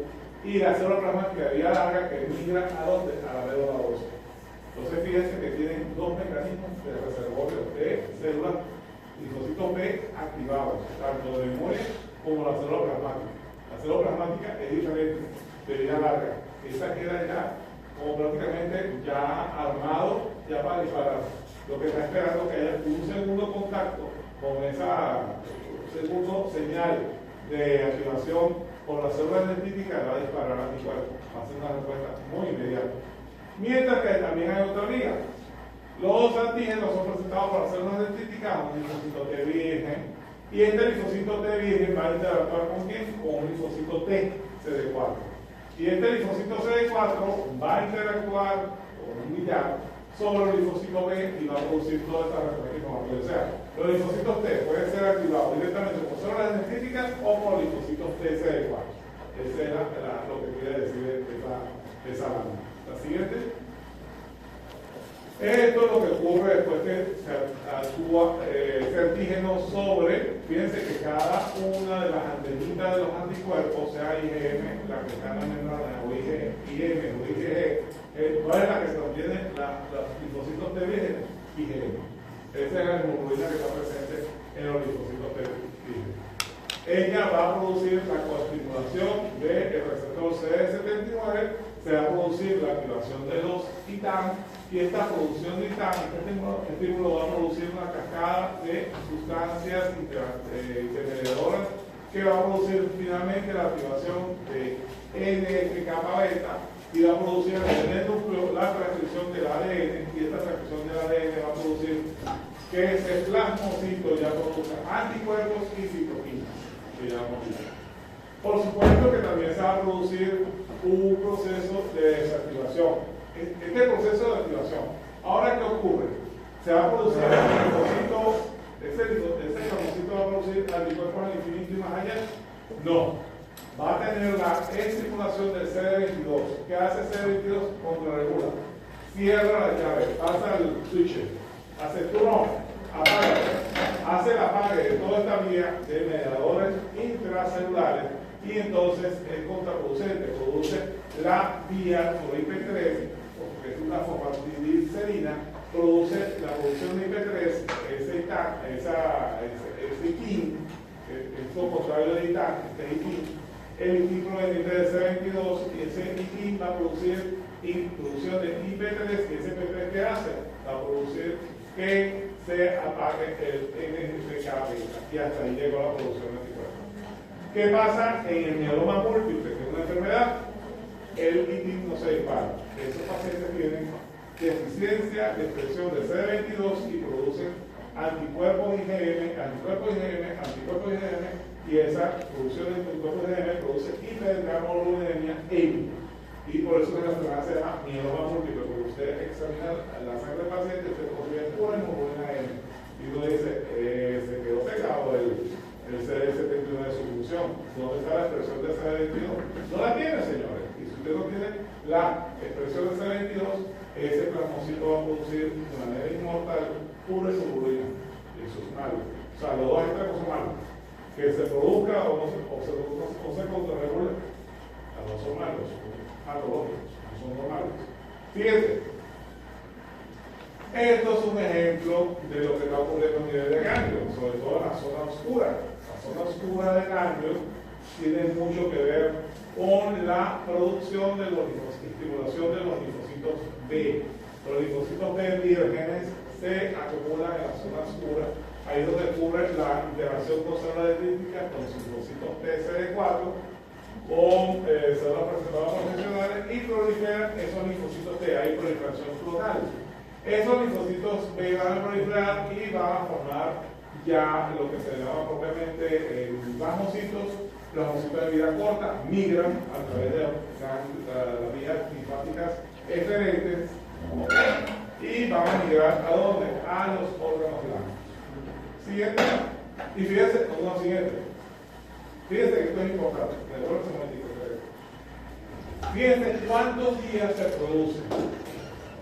y la célula plasmática de vida larga que migra ¿a dónde? A la médula ósea. Entonces, fíjense que tienen dos mecanismos de reservorio de células linfocitos B activados, tanto de memoria como la célula plasmática. La célula plasmática es diferente, de vida larga. Esa queda ya como prácticamente ya armado, ya para disparar. Lo que está esperando es que haya un segundo contacto con esa segundo señal de activación con la célula dendrítica, va a disparar anticuerpos. Va a ser una respuesta muy inmediata. Mientras que también hay otra vía. Los antígenos son presentados por las células dendríticas, un linfocito T virgen, y este linfocito T virgen va a interactuar con quién? Con un linfocito T CD4. Y este linfocito CD4 va a interactuar con un millar sobre el linfocito B y va a producir toda esta respuesta inflamatoria. O sea, los linfocitos T pueden ser activados directamente por células dendríticas o por linfocitos T CD4. Ese es lo que quiere decir esa lámina. La siguiente. Esto es lo que ocurre después que se actúa ese antígeno sobre fíjense que cada una de las antenitas de los anticuerpos, sea IgM, la que está en la membrana, o IgM o IgG, ¿cuál es la que se obtiene? Los linfocitos T virgen, IgM. Esa es la hemoglobina que está presente en los linfocitos T virgen. Ella va a producir la coestimulación del receptor CD79, se va a producir la activación de los ITAM, y esta producción de ITAM, este estímulo va a producir una cascada de sustancias intermediadoras que va a producir finalmente la activación de NF-kappa beta y va a producir en el núcleo la transcripción del ADN, y esta transcripción del ADN va a producir que ese plasmocito ya produzca anticuerpos y citoquinas, que ya hemos visto. Por supuesto que también se va a producir un proceso de desactivación. Este proceso de activación, ahora ¿qué ocurre? Se va a producir el linfocito, ese linfocito va a producir anticuerpos al infinito y más allá. No, va a tener la estimulación del CD22. ¿Qué hace CD22? Contrarregula. Cierra la llave, pasa el switch, hace turn on, apaga, hace el apague de toda esta vía de mediadores intracelulares y entonces es contraproducente, produce la vía por IP3, porque es una fosfatidilcerina, produce la producción de IP3, ese IKIN, es lo contrario de ITAN, este IKIN. El IKIN proveniente de C22 y ese IKIN va a producir producción de IP3, y ese IP3 ¿qué hace? Va a producir que se apague el NF-kappa beta, y hasta ahí llegó la producción de anticuerpos. ¿Qué pasa en el mieloma múltiple, que es una enfermedad? El IKIN no se dispara. Esos pacientes tienen deficiencia de expresión de CD22 y producen anticuerpos IgM, y esa producción de anticuerpos IgM produce hipergamoglobulinemia EMI. Y por eso la enfermedad se llama mieloma múltiple, porque usted examina la sangre del paciente, usted consigue pura hemoglobina M. Y uno dice, se quedó pegado el CD71 de su función. ¿Dónde está la expresión de CD22? No la tiene, señores. Y si usted no tiene la expresión de CD22, ese plasmocito va a producir de manera inmortal pura hemoglobina. Eso es malo. O sea, los dos extremos son malos. Que se produzca o se contrarregule, los dos son malos, son patológicos, no son normales. Fíjense, esto es un ejemplo de lo que está ocurriendo a nivel de ganglio, sobre todo en la zona oscura. La zona oscura del ganglio tiene mucho que ver con la producción de los linfocitos, estimulación de los linfocitos B. Los linfocitos B vírgenes se acumulan en la zona oscura. Ahí es donde ocurre la interacción con células dendríticas, con los linfocitos TCD4, con células presentadoras profesionales, y proliferan esos linfocitos T. Hay proliferación clonal. Esos linfocitos B van a proliferar y van a formar ya lo que se llama propiamente plasmocitos. Plasmocitos de vida corta migran a través de las vías linfáticas excelentes y van a migrar ¿a dónde? A los órganos blancos. Siguiente. Y fíjense, no, siguiente. Fíjense que esto es importante. Fíjense cuántos días se produce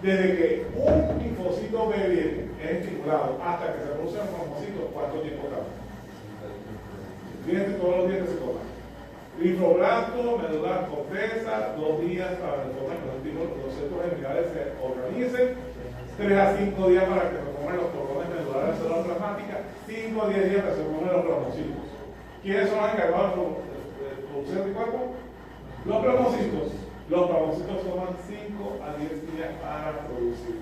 desde que un linfocito B virgen es estimulado hasta que se produce un plasmocito. ¿Cuánto tiempo tarda? Fíjense todos los días que se toman. Linfoblasto, medular corteza, 2 días para que los centros generales se organicen, 3 a 5 días para que se formen los cordones medulares de células plasmáticas, 5 a 10 días para que se formen los plasmocitos. ¿Quiénes son los encargados de producir anticuerpos? Los plasmocitos. Los plasmocitos toman 5 a 10 días para producir.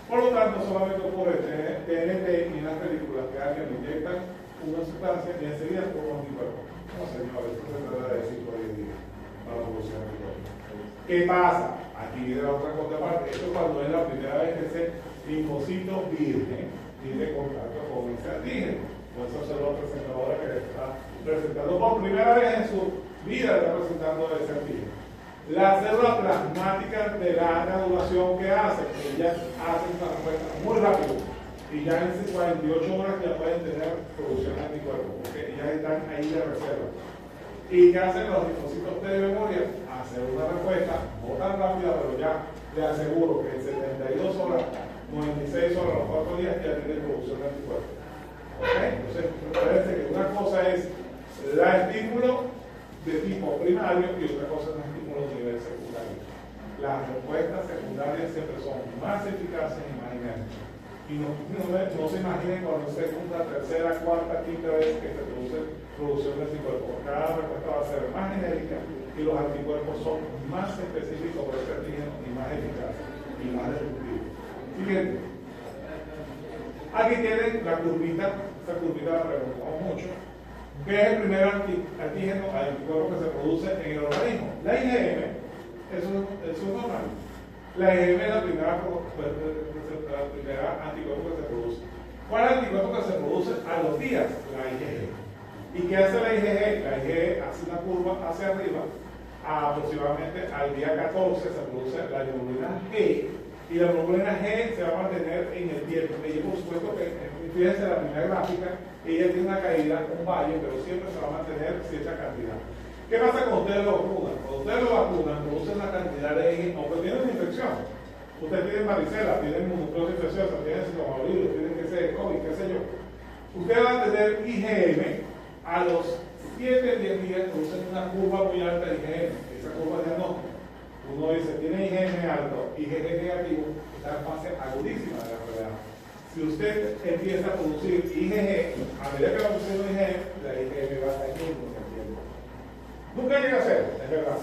Por lo tanto, solamente ocurre TNT y las películas que alguien inyectan una sustancia y enseguida por un anticuerpo. No, señores, esto se trata de 5 a 10 días para producir anticuerpos. ¿Qué pasa? Aquí viene la otra contraparte. Esto es cuando es la primera vez que ese linfocito virgen tiene contacto con ese antígeno, con esa célula presentadora que está presentando por primera vez en su vida, está presentando ese antígeno. Las células plasmáticas de la granulación que hacen, ellas hacen una respuesta muy rápido y ya en 48 horas ya pueden tener producción de anticuerpos, porque ellas están ahí de reserva. ¿Y qué hacen los linfocitos T de memoria? Hacer una respuesta no tan rápida, pero ya le aseguro que en 72 horas, 96 horas, los 4 días ya tienen producción de anticuerpos. ¿Ok? Entonces, parece que una cosa es la estímulo de tipo primario y otra cosa es un estímulo de nivel secundario. Las respuestas secundarias siempre son más eficaces y más enérgicas. Y no se imaginen cuando es segunda, tercera, cuarta, quinta vez que se produce producción de anticuerpos. Cada respuesta va a ser más genérica y los anticuerpos son más específicos por ese antígeno y más eficaces y más destructivos. Siguiente. Aquí tienen la curvita, esta curvita la preguntamos mucho. ¿Qué es el primer antígeno anticuerpo que se produce en el organismo? La IgM, eso es normal. La IgM es la primera anticuerpo que se produce. ¿Cuál es el anticuerpo que se produce a los días? La IgG. ¿Y qué hace la IgG? La IgG hace una curva hacia arriba. Aproximadamente al día 14 se produce la hemoglobina G. Y la hemoglobina G se va a mantener en el tiempo. Ella, por supuesto, que fíjense la primera gráfica, ella tiene una caída, un valle, pero siempre se va a mantener cierta cantidad. ¿Qué pasa cuando ustedes lo vacunan? Cuando ustedes lo vacunan, producen una cantidad de IgG, aunque tienen una infección. Ustedes tienen varicela, tienen mononucleosis infecciosa, tienen citomegalia, tienen que ser COVID, qué sé yo. Ustedes van a tener IgM, a los 7-10 días producen una curva muy alta de IgM. Esa curva de diagnóstico. Uno dice, tiene IgM alto, IgG negativo, está en fase agudísima de la enfermedad. Si usted empieza a producir IgG, a medida que va produciendo IgM, la IgM va a estar yendo en el tiempo. Nunca llega a ser, es verdad,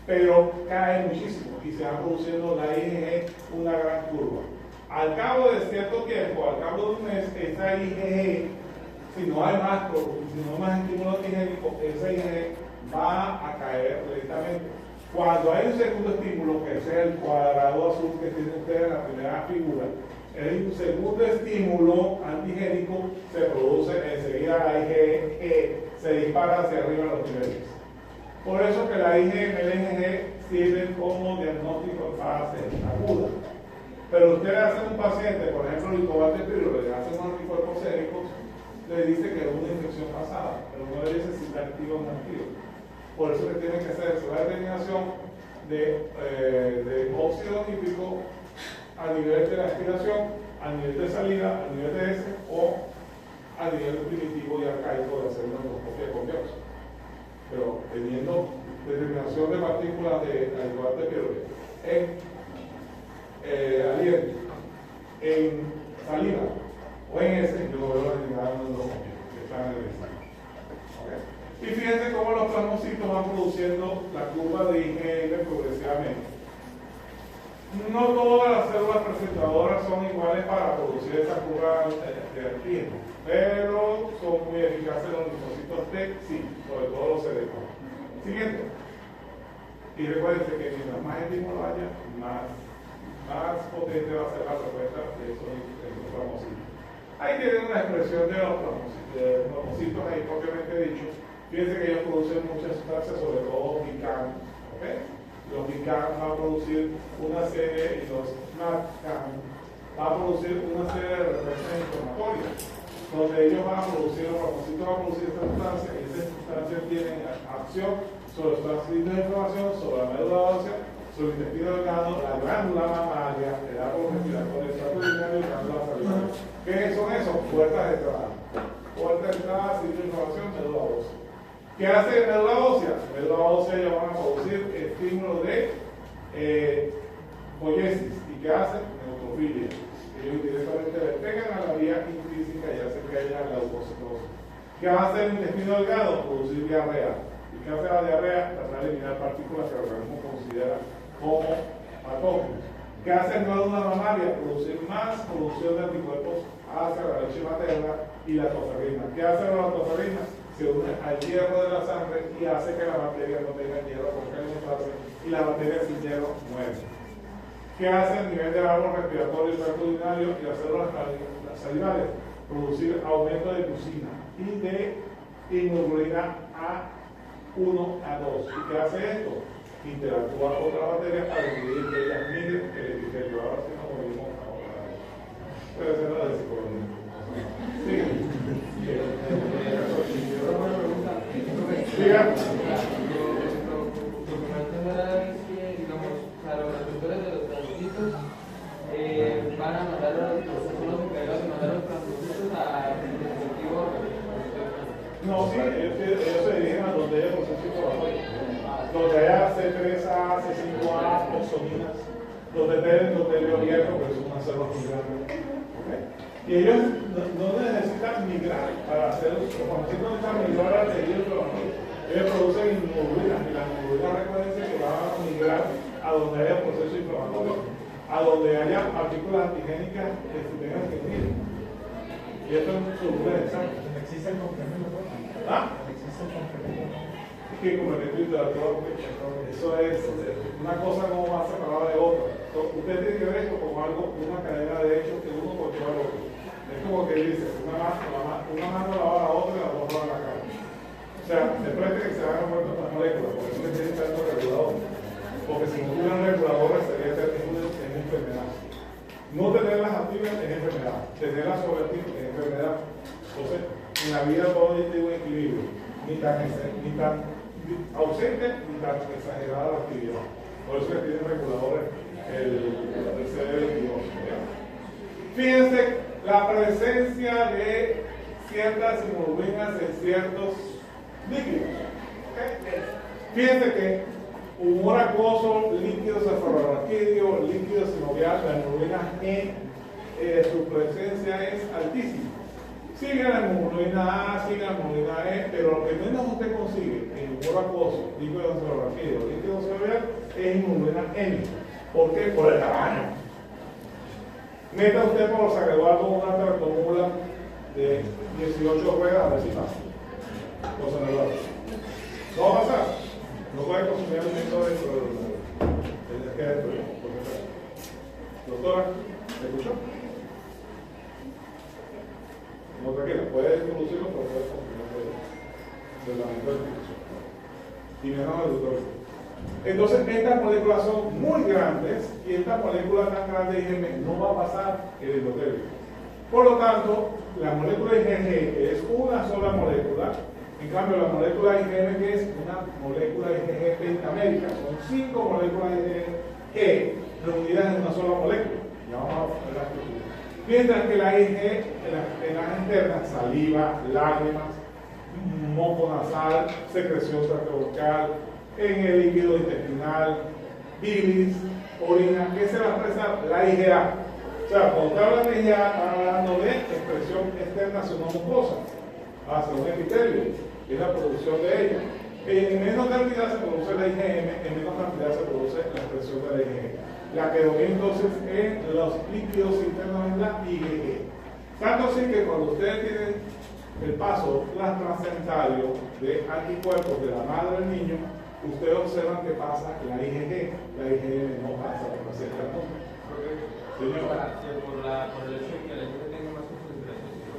pero cae muchísimo y se va produciendo la IgG una gran curva. Al cabo de cierto tiempo, al cabo de un mes, esa IgG, si no hay más estímulo antigénico, esa IgG va a caer lentamente. Cuando hay un segundo estímulo, que es el cuadrado azul que tiene usted en la primera figura, el segundo estímulo antigénico se produce enseguida la IgG, se dispara hacia arriba los niveles. Por eso que la IgM y la IgG sirven como diagnóstico en fase aguda. Pero usted hace a un paciente, por ejemplo, el Licobacter le hace unos anticuerpos séricos, le dice que es una infección pasada, pero no le dice si está activo o no activo. Por eso que tiene que hacerse la determinación de óxido nítrico a nivel de la aspiración, a nivel de salida, a nivel de S o a nivel primitivo y arcaico de hacer una endoscopia con dióxido. Pero teniendo determinación de partículas de Helicobacter en aliento, en saliva o en S, yo lo veo determinado en endoscopia, que están en el ensayo. ¿Okay? Y fíjense cómo los plasmocitos van produciendo la curva de IgM progresivamente. No todas las células presentadoras son iguales para producir esa curva de antígeno, pero son muy eficaces los linfocitos T, sí, sobre todo los CD4. Siguiente. Y recuerden que mientras más estímulo haya, más potente va a ser la respuesta de esos plasmocitos. Ahí tienen una expresión de los plasmocitos ahí propiamente dicho. Fíjense que ellos producen muchas sustancias, sobre todo GICAM, ¿ok? Los GICAM van a producir una serie, y los NACAM van a producir una serie de respuestas inflamatorias, donde ellos van a producir, los plasmocitos van a producir esta sustancia, y esas sustancias tienen acción sobre los trascritos de inflamación, sobre la médula ósea, sobre el intestino delgado, la glándula mamaria, el árbol respiratorio, el tracto urinario y la glándula salivar. ¿Qué son esos? Puertas de entrada. Puertas de entrada, sitio de inflamación, médula ósea. ¿Qué hace médula ósea? Médula ósea ellos van a producir estímulo de poiesis. ¿Y qué hace? Neutrofilia. Ellos directamente le pegan a la vía intrínseca y hacen que haya leucocitosis. ¿Qué hace el intestino delgado? Producir diarrea. ¿Y qué hace la diarrea? Tratar de eliminar partículas que el organismo considera como patógenos. ¿Qué hace el glándula mamaria? Producir más producción de anticuerpos hacia la leche materna y la lactoferrina. ¿Qué hace la lactoferrina? Se une al hierro de la sangre y hace que la bacteria no tenga hierro por alimentarse y la bacteria sin hierro muere. ¿Qué hace el nivel del árbol respiratorio y tracto urinario y las células salivales? Producir aumento de glucina y de inmunoglobulina A1, A2. ¿Y qué hace esto? Interactúa con otras bacterias para impedir que ellas migren el epitelio. Ahora sí nos movimos ahora. Puede ser la de psicología. Sí. Diga. Los receptores de los plasmocitos van a mandar son los encargados de mandar los plasmocitos a ellos se dirigen a donde haya proceso inflamatorio, donde haya C3A, C5A, toxominas, donde el gobierno, que es una célula gigante. ¿Okay? Y ellos no necesitan migrar para hacer los necesitan migrar al tejido inflamatorio. Ellos producen inmunoglobulina y las inmunoglobulinas recuerden que van a migrar a donde haya proceso inflamatorio, a donde haya partículas antigénicas que se tengan que ir. Y esto es soluble de sangre. ¿Existe el complemento? ¿Ah? ¿Existe el complemento? Que como el literatura, eso es una cosa como más separada de otra. Usted tiene que ver esto como algo, una cadena de hechos que uno controla al otro. Es como que dice, una mano lava a la otra y la otra lava la cara. O sea, después de que se hagan muertas las moléculas, porque eso tiene tantos reguladores. Porque si no tuvieran reguladores sería en enfermedad. No tenerlas activas es enfermedad. Tenerlas sobreactivas es enfermedad. Entonces, en la vida todo tiene un equilibrio. Ni tan ausente ni tan exagerada la actividad. Por eso que tienen reguladores el CD22. Fíjense la presencia de ciertas inmunoglobulinas en ciertos líquidos. ¿Okay? Fíjense que humor acuoso, líquido cefalorraquídeo, líquido sinovial, la inmunoglobulina E, su presencia es altísima. Sigue la inmunoglobulina A, sigue la inmunoglobulina E, pero lo que menos usted consigue en humor acuoso, líquido cefalorraquídeo, líquido sinovial, es inmunoglobulina M. ¿Por qué? Por el tamaño. Meta usted por San Eduardo una tractomula de 18 ruedas a ver si pasa. Por San Eduardo. No va a pasar. No puede consumir alimento dentro del esqueleto. Doctora, ¿me escuchó? No, tranquila, puede introducirlo, pero puede consumir del lamento de institución. Y menos el doctor. Entonces, estas moléculas son muy grandes y esta molécula tan grande IgM no va a pasar el endotelio. Por lo tanto, la molécula IgG, que es una sola molécula, en cambio la molécula IgM, que es una molécula IgG pentamérica, son 5 moléculas IgG reunidas en una sola molécula. Ya vamos a ver la estructura. Mientras que la IgG, en las internas, saliva, lágrimas, moco nasal, secreción traqueobucal, en el líquido intestinal, bilis, orina, ¿qué se va a expresar? La IgA. O sea, cuando usted habla de IgA, está hablando de expresión externa mucosa hacia un epitelio, es la producción de ella. En menos cantidad se produce la IgM, en menos cantidad se produce la expresión de la IgG. La que domina entonces en los líquidos internos es la IgG. Tanto así que cuando ustedes tienen el paso transcendentario de anticuerpos de la madre del niño, ustedes observan que pasa la IgG, la IgM no pasa por la cierta nunca. Señor. Por el hecho de que la gente tenga más concentración,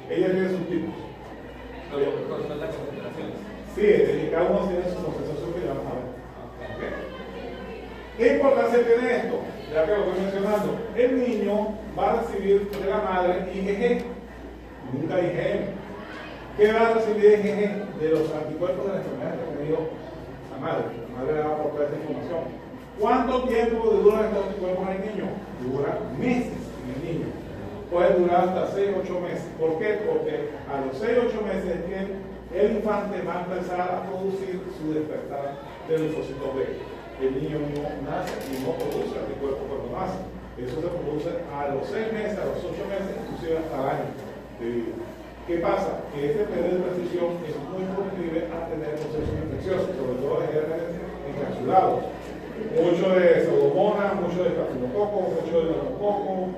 Ella tiene sus tipos. ¿Cuál es la concentración? Sí, cada uno tiene su concentración que vamos a ver. ¿Okay? ¿Qué importancia tiene esto? Ya que lo estoy mencionando, el niño va a recibir de la madre IgG, nunca IgM. ¿Qué va a recibir IgG? De los anticuerpos de la enfermedad que ha tenido la madre. La madre le va a aportar esa información. ¿Cuánto tiempo duran estos anticuerpos en el niño? Duran meses en el niño. Puede durar hasta 6-8 meses. ¿Por qué? Porque a los 6-8 meses es que el infante va a empezar a producir su despertar del linfocito B. El niño no nace y no produce anticuerpos cuando nace. Eso se produce a los 6 meses, a los 8 meses, inclusive hasta el año de vida. ¿Qué pasa? Que este periodo de transición es muy proclive a tener procesos infecciosos, sobre todo de gérmenes encapsulados. Mucho de pseudomonas, mucho de estafilococo, mucho de neumococo,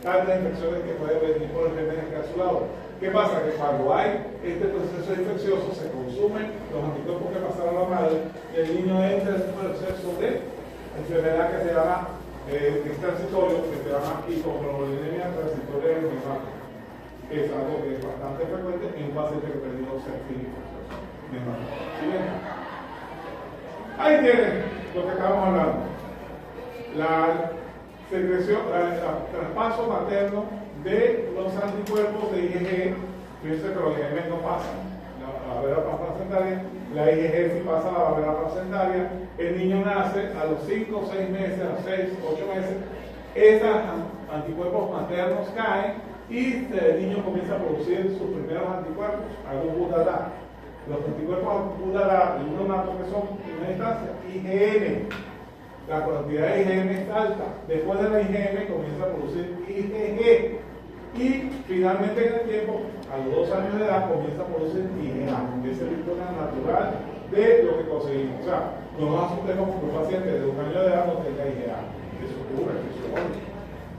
tantas infecciones que pueden venir por el germen encapsulado. ¿Qué pasa? Que cuando hay este proceso infeccioso se consumen los anticuerpos que pasaron a la madre y el niño entra en un proceso de enfermedad que se llama, que es transitorio, que se llama hipoglobulinemia transitoria neumática, que es algo que es bastante frecuente en un paciente que perdió sepsis. Ahí tienen lo que estábamos hablando. La secreción, el traspaso materno de los anticuerpos de IgG. Fíjense que los IgM no pasan la barrera placentaria, la IgG sí pasa la barrera placentaria. El niño nace a los 5 o 6 meses, a los 6 o 8 meses. Esos anticuerpos maternos caen y el niño comienza a producir sus primeros anticuerpos, algún Budalá. Los anticuerpos Budalá de un neonato que son en una instancia IgM. La cantidad de IgM es alta. Después de la IgM comienza a producir IgG. Y finalmente en el tiempo, a los 2 años de edad, comienza a producir IgA, que es el vector natural de lo que conseguimos. O sea, no nos asustemos con un paciente de 1 año de edad no tenga IgA. Eso ocurre, eso ocurre.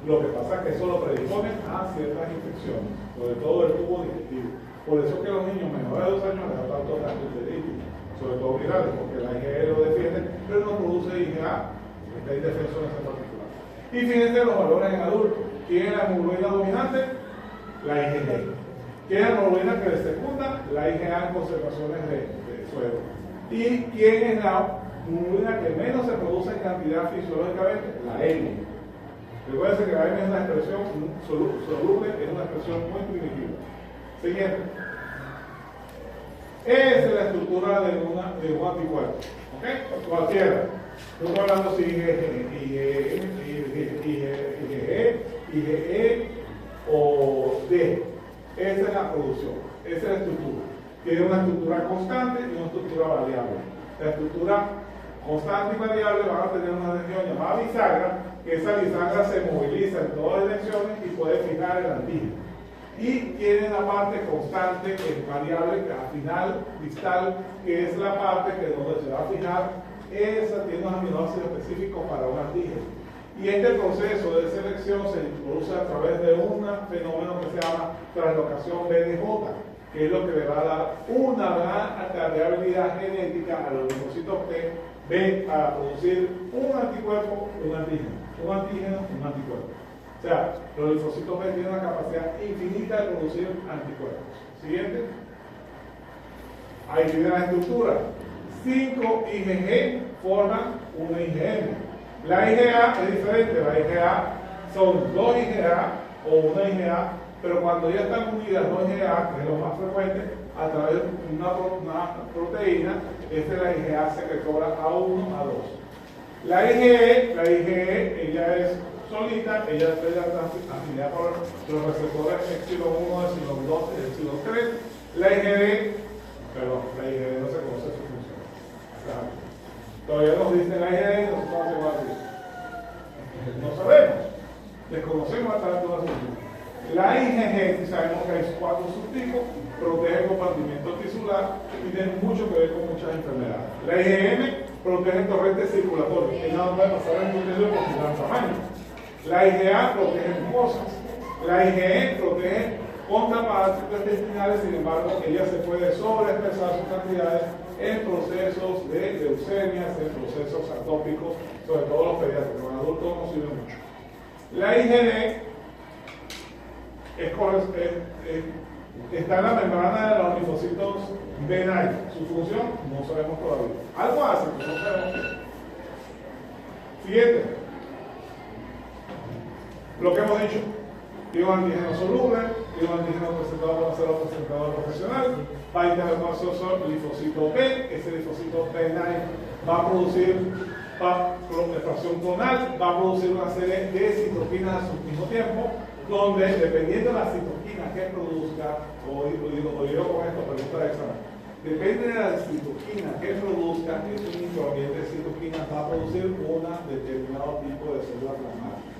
Lo que pasa es que eso lo predispone a ciertas infecciones, sobre todo el tubo digestivo. Por eso que los niños menores de 2 años les da tanto gastroenteritis, sobre todo virales, porque la IgE lo defiende, pero no produce IgA, porque hay defensores en particular. Y fíjense los valores en adultos. ¿Quién es la hemoglobina dominante? La IgG. ¿Quién es la hemoglobina que le secunda? La IgA en concentraciones de suero. ¿Y quién es la hemoglobina que menos se produce en cantidad fisiológicamente? La M. Recuerden que la M es una expresión soluble, es una expresión muy primitiva. Siguiente. Esa es la estructura de un anticuerpo. ¿Ok? Cualquiera. No estoy hablando si IgE o D. Esa es la producción. Esa es la estructura. Tiene una estructura constante y una estructura variable. La estructura constante y variable van a tener una región llamada bisagra, que esa bisagra se moviliza en todas direcciones y puede fijar el antígeno. Y tiene la parte constante, que es variable, que al final distal, que es la parte que donde se va a fijar, esa tiene unos aminoácidos específicos para un antígeno. Y este proceso de selección se introduce a través de un fenómeno que se llama translocación BDJ, que es lo que le va a dar una gran variabilidad genética a los linfocitos B para producir un anticuerpo, un antígeno, un antígeno, un anticuerpo. O sea, los linfocitos B tienen una capacidad infinita de producir anticuerpos. Siguiente. Ahí tiene la estructura. 5 IgG forman una IgM. La IgA es diferente. La IgA son 2 IgA o una IgA, pero cuando ya están unidas 2 IgA, que es lo más frecuente, a través de una proteína, esta es la IgA secretora A1, A2. La IgE, ella es solita, ella está afinada por los receptores epsilon 1, epsilon 2 y epsilon 3. La IgD no se conoce su función. Todavía nos dicen la IgD, nosotros no hacemos así. No sabemos, desconocemos hasta la función. La IgG, sabemos que hay 4 subtipos, protege el compartimiento tisular y tiene mucho que ver con muchas enfermedades. La IgM protege el torrente circulatorio, ella no puede pasar en tu tejido por su gran tamaño. La IgA protege mucosas. La IgE protege contra parásitos intestinales, sin embargo, ella se puede sobreexpresar sus cantidades en procesos de leucemias, en procesos atópicos, sobre todo los pediátricos, pero en adultos no sirve mucho. La IgD está en la membrana de los linfocitos B. Su función no sabemos todavía. Algo hace, pero no sabemos. Siguiente. Lo que hemos dicho. Tiene un antígeno soluble, tiene un antígeno presentado por un presentador profesional, va a interactuar con el linfocito B, ese linfocito B va a producir proliferación clonal, va a producir una serie de citoquinas a su mismo tiempo, donde dependiendo de la citoquina que produzca, o digo con esto, pregunta de examen, depende de la citoquina que produzca, ese microambiente de citoquinas va a producir un determinado tipo de célula plasmática.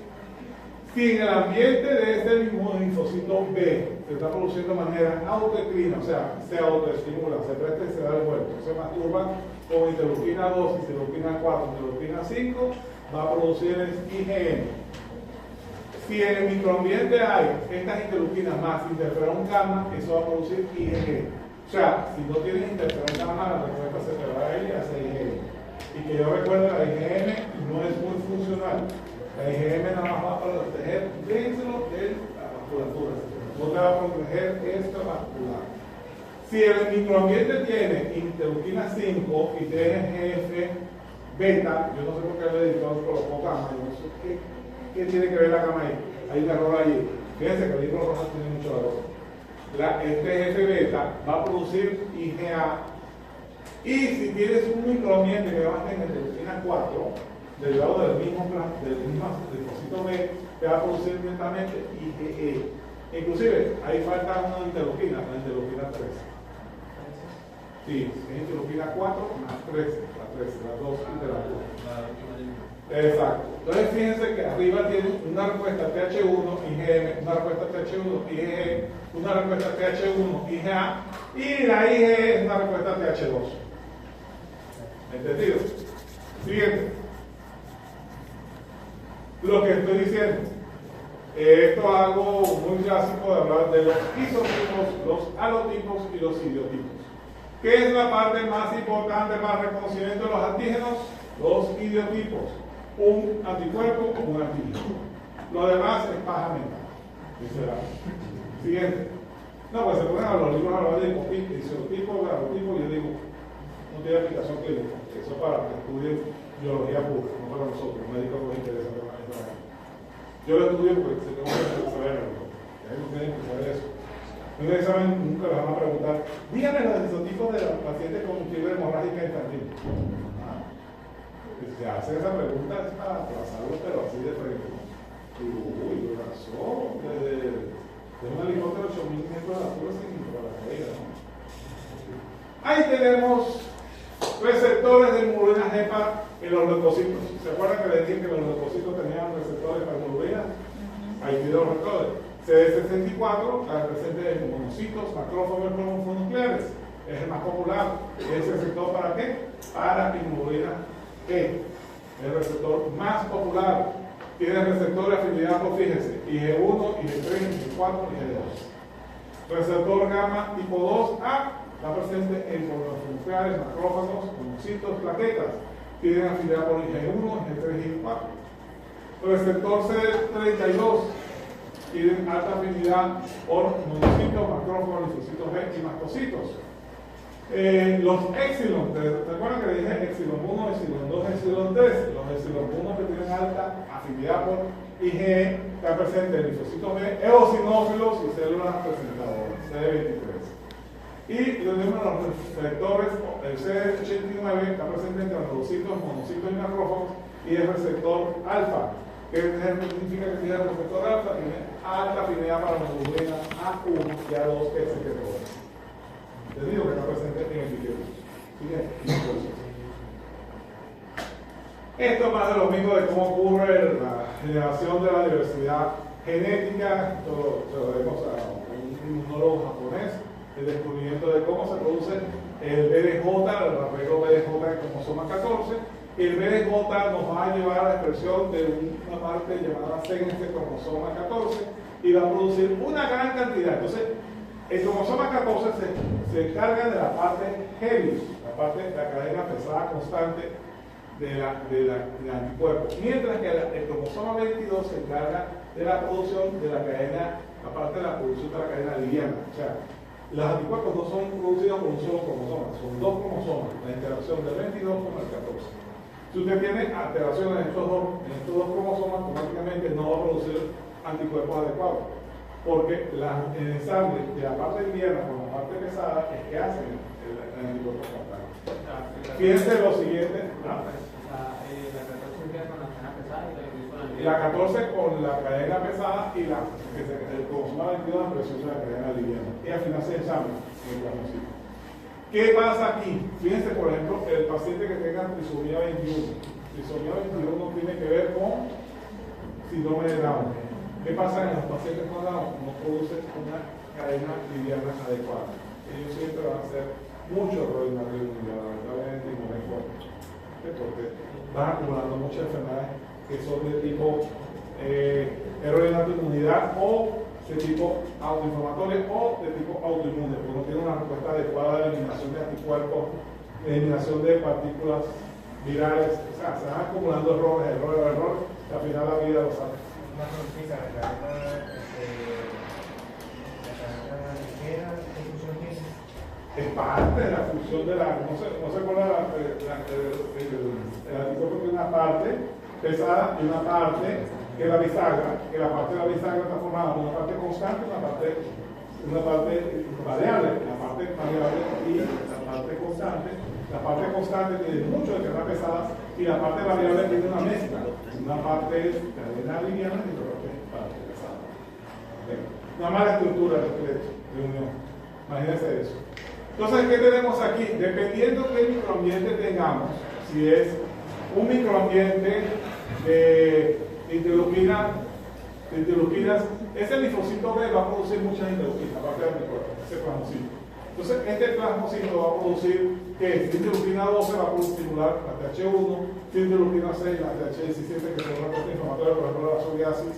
Si en el ambiente de este mismo linfocito B se está produciendo de manera autocrina, o sea, se autoestimula, se presta y se da el vuelto, se masturba con interleuquina 2, interleuquina 4, interleuquina 5, va a producir el IgM. Si en el microambiente hay estas interleuquinas más interferón gamma, eso va a producir IgG. O sea, si no tienes interferón gamma, la respuesta se te va a ir hacia IgM. Y que yo recuerde, la IgM no es muy funcional. La IgM nada más va a proteger dentro de la vasculatura, no te va a proteger extravascular. Si el microambiente tiene interleuquina 5 y TNF beta, yo no sé por qué el editor colocó gamma, yo no sé qué tiene que ver la gamma ahí. Hay un error allí. Fíjense que el libro rojo tiene mucho error. El TNF beta va a producir IgA. Y si tienes un microambiente que va a tener interleuquina 4, derivado del mismo linfocito B, te va a producir lentamente IgE. Inclusive, ahí falta una interleuquina, la interleuquina 3. Sí, es interleuquina 4 más 13, las dos interactúan. Exacto. Entonces fíjense que arriba tiene una respuesta TH1, IgM, una respuesta TH1, IgE, una respuesta TH1, IgA, y la IgE es una respuesta TH2. ¿Entendido? Siguiente. Lo que estoy diciendo. Esto es algo muy clásico de hablar de los isotipos, los halotipos y los idiotipos. ¿Qué es la parte más importante para el reconocimiento de los antígenos? Los idiotipos. Un anticuerpo o un antígeno. Lo demás es paja mental. Siguiente. No, pues se ponen a los libros a hablar de isotipo, halotipo, y yo digo, no tiene aplicación clínica. Eso para que estudien biología pura, no para nosotros, médicos nos interesa para esto. Yo lo estudio porque se tengo que saberlo. Ellos tienen que saber eso. En un examen nunca les van a preguntar, díganme los isotipos de los pacientes con fiebre hemorrágica infantil. Se hacen esa pregunta es para aplazarlo, pero así de frente. Uy, razón. De un helicóptero 8.000 metros de altura sin paracaídas. Ahí tenemos receptores de hemoglobina GEPA en los leucocitos. ¿Se acuerdan que les dije que los leucocitos tenían receptores para hemoglobina? Ahí tienen los receptores. CD64 está presente en monocitos, macrófagos mononucleares. Es el más popular. ¿Es el receptor para qué? Para hemoglobina E. El receptor más popular. Tiene receptor de afinidad, pues fíjense, IG1, IG3, IG4, IG2. Receptor gamma tipo 2A está presente en mononucleares, macrófagos, monocitos, plaquetas. Tienen afinidad por IG1, IG3 y IG4. Receptor CD32 tienen alta afinidad por monocitos, macrófagos, linfocitos B y mastocitos. Los epsilon, ¿te acuerdan que le dije epsilon 1, epsilon 2, epsilon 3? Los epsilon 1 que tienen alta afinidad por IgE están presentes en linfocitos B, eosinófilos y células presentadoras, CD23. Y tenemos los receptores, el CD89 está presente entre los leucocitos, monocitos y macrófagos, y el receptor alfa. ¿Qué significa que tiene el receptor alfa? Tiene alta afinidad para la hemoglobina A1 y A2 que es el que te te digo que está presente en el piquete. Esto es más de lo mismo de cómo ocurre la generación de la diversidad genética. Esto se lo debemos a un inmunólogo japonés, el descubrimiento de cómo se produce el BDJ, el arreglo BDJ en cromosoma 14. El BDJ nos va a llevar a la expresión de una parte llamada CNC cromosoma 14 y va a producir una gran cantidad. Entonces, el cromosoma 14 se encarga de la parte heavy, la parte de la cadena pesada constante del anticuerpo, mientras que el cromosoma 22 se encarga de la producción de la cadena, la parte de la producción de la cadena liviana. O sea, los anticuerpos no son producidos por un solo cromosoma, son dos cromosomas, la interacción del 22 con el 14. Si usted tiene alteraciones en estos dos cromosomas, automáticamente no va a producir anticuerpos adecuados. Porque el ensamble de la parte liviana con la parte pesada es que hacen el anticuerpo frontal. Fíjense lo siguiente. La 14 con la cadena pesada y el cromosoma 22 la presión de la cadena liviana. Y al final se ensambla en el plasmocito. ¿Qué pasa aquí? Fíjense, por ejemplo, el paciente que tenga trisomía 21. Trisomía 21 tiene que ver con síndrome de Down. ¿Qué pasa en los pacientes con Down? No producen una cadena liviana adecuada. Ellos siempre van a hacer mucho error en la lamentablemente y no hay forma. Porque van acumulando muchas enfermedades que son de tipo error en la inmunidad o de tipo autoinflamatorio o de tipo autoinmune, porque no tiene una respuesta adecuada de eliminación de anticuerpos, de eliminación de partículas virales. O sea, se van acumulando errores, y al final la vida lo sabe. Una noticia de la cadena ligera, ¿qué función tiene? Es parte de la función de la. No se acuerda el anticuerpo tiene una parte pesada y una parte que es la bisagra, que la parte de la bisagra está formada por una parte constante y una parte variable. La parte variable y la parte constante. La parte constante tiene mucho de cadena pesada y la parte variable tiene una mezcla. Una parte cadena liviana y otra parte pesada. ¿Okay? nada más la estructura del esqueleto de unión. Imagínense eso. Entonces, ¿qué tenemos aquí? Dependiendo qué microambiente tengamos, si es un microambiente de interleuquinas, ese linfocito B va a producir muchas interleuquinas, aparte del anticuerpo, ese plasmocito. Entonces, este plasmocito va a producir, ¿qué? Si interleuquina 12 va a estimular la TH1, si interleuquina 6, la TH17, que son las proteínas inflamatorias, por ejemplo, la psoriasis.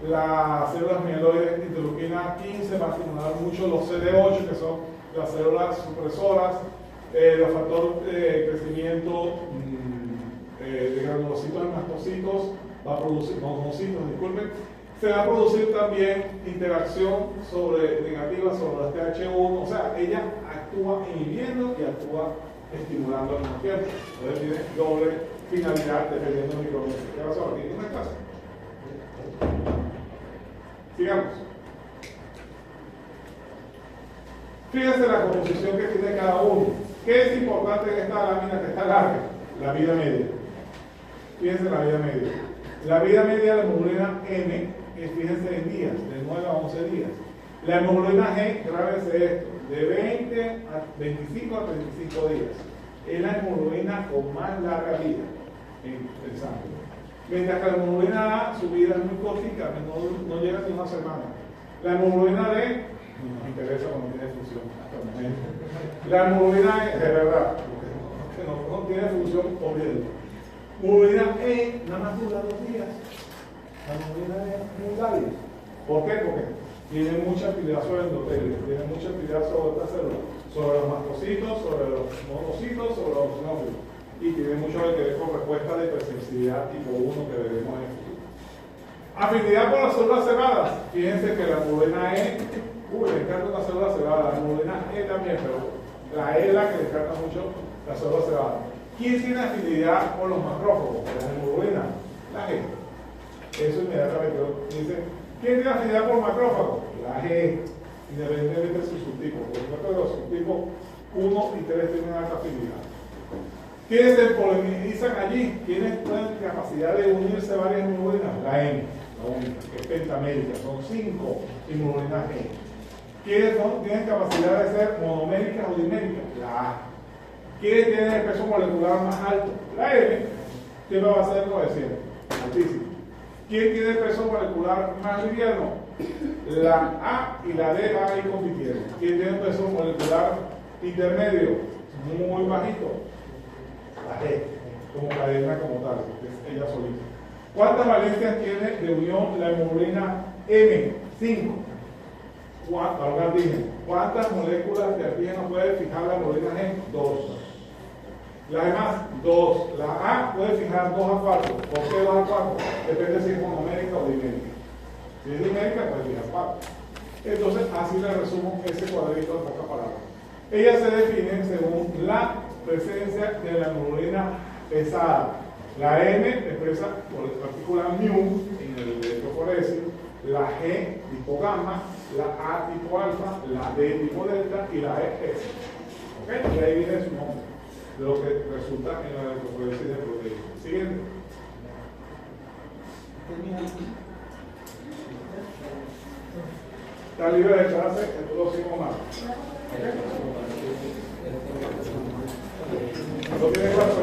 Las células mieloides, interleuquina 15 va a estimular mucho los CD8, que son las células supresoras, los factores de crecimiento de granulocitos y mastocitos, va a producir, monocitos, disculpen, se va a producir también interacción negativa sobre las TH1, o sea, ella actúa inhibiendo y actúa estimulando al mismo tiempo. Entonces tiene doble finalidad dependiendo del microambiente. ¿Qué pasó aquí? ¿Una clase? Sigamos. Fíjense la composición que tiene cada uno. ¿Qué es importante en esta lámina que está larga? La vida media. Fíjense la vida media. La vida media de la hemoglobina M es, fíjense, en días, de 9 a 11 días. La hemoglobina G, grábense esto, de 20 a 25 a 35 días. Es la hemoglobina con más larga vida en el sangre. Mientras que la hemoglobina A, su vida es muy cortica, no llega ni una semana. La hemoglobina D, no nos interesa cuando tiene función hasta el momento. La hemoglobina E, de verdad, que no tiene función, olvídenlo. Hemoglobina E, nada más dura 2 días. La hemoglobina E es muy larga. ¿Por qué? Porque tiene mucha actividad sobre el endotelio, tiene mucha actividad sobre esta célula, sobre los mastocitos, sobre los monocitos, sobre los xenófilos. Y tiene mucho que ver con respuesta de hipersensibilidad tipo 1 que veremos en el futuro. Afinidad por las células cerradas. Fíjense que la hemoglobina E, le encanta una célula cerrada, la hemoglobina E también, pero la E es la que le encanta mucho la célula cerrada. ¿Quién tiene afinidad por los macrófagos? La hemoglobina, la G. Eso inmediatamente dice, ¿quién tiene afinidad por macrófagos? La G, independientemente de su subtipo. Por supuesto que los subtipos 1 y 3 tienen alta afinidad. ¿Quiénes se polinizan allí? ¿Quiénes tienen capacidad de unirse varias hemoglobinas? La M, la única, que es pentamérica, son 5 hemoglobinas G. ¿Quiénes tienen capacidad de ser monoméricas o diméricas? La A. ¿Quiénes tienen el peso molecular más alto? La M, siempre va a ser coeficiente, altísimo. ¿Quién tiene el peso molecular más liviano? La A y la D van a ir compitiendo. ¿Quién tiene el peso molecular intermedio? Muy bajito. La G, como cadena como tal, es ella solita. ¿Cuántas valencias tiene de unión la hemoglobina M? 5. ¿Cuántas moléculas de antígeno puede fijar la hemoglobina G? 2. Las demás, 2. La A puede fijar 2 a 4. ¿Por qué 2 a 4? Depende si es monomérica o dimérica. Si es dimérica, puede fijar 4. Entonces, así le resumo ese cuadrito de pocas palabras. Ellas se definen según la presencia de la hemoglobina pesada. La M expresa por la partícula mu en el electroforesis, la G tipo gamma, la A tipo alfa, la D tipo delta y la E S. ¿Ok? Y ahí viene su nombre, de lo que resulta en la electroforesis de proteína. Siguiente. Está libre de clase, esto lo sigo más. ¿No tiene clase?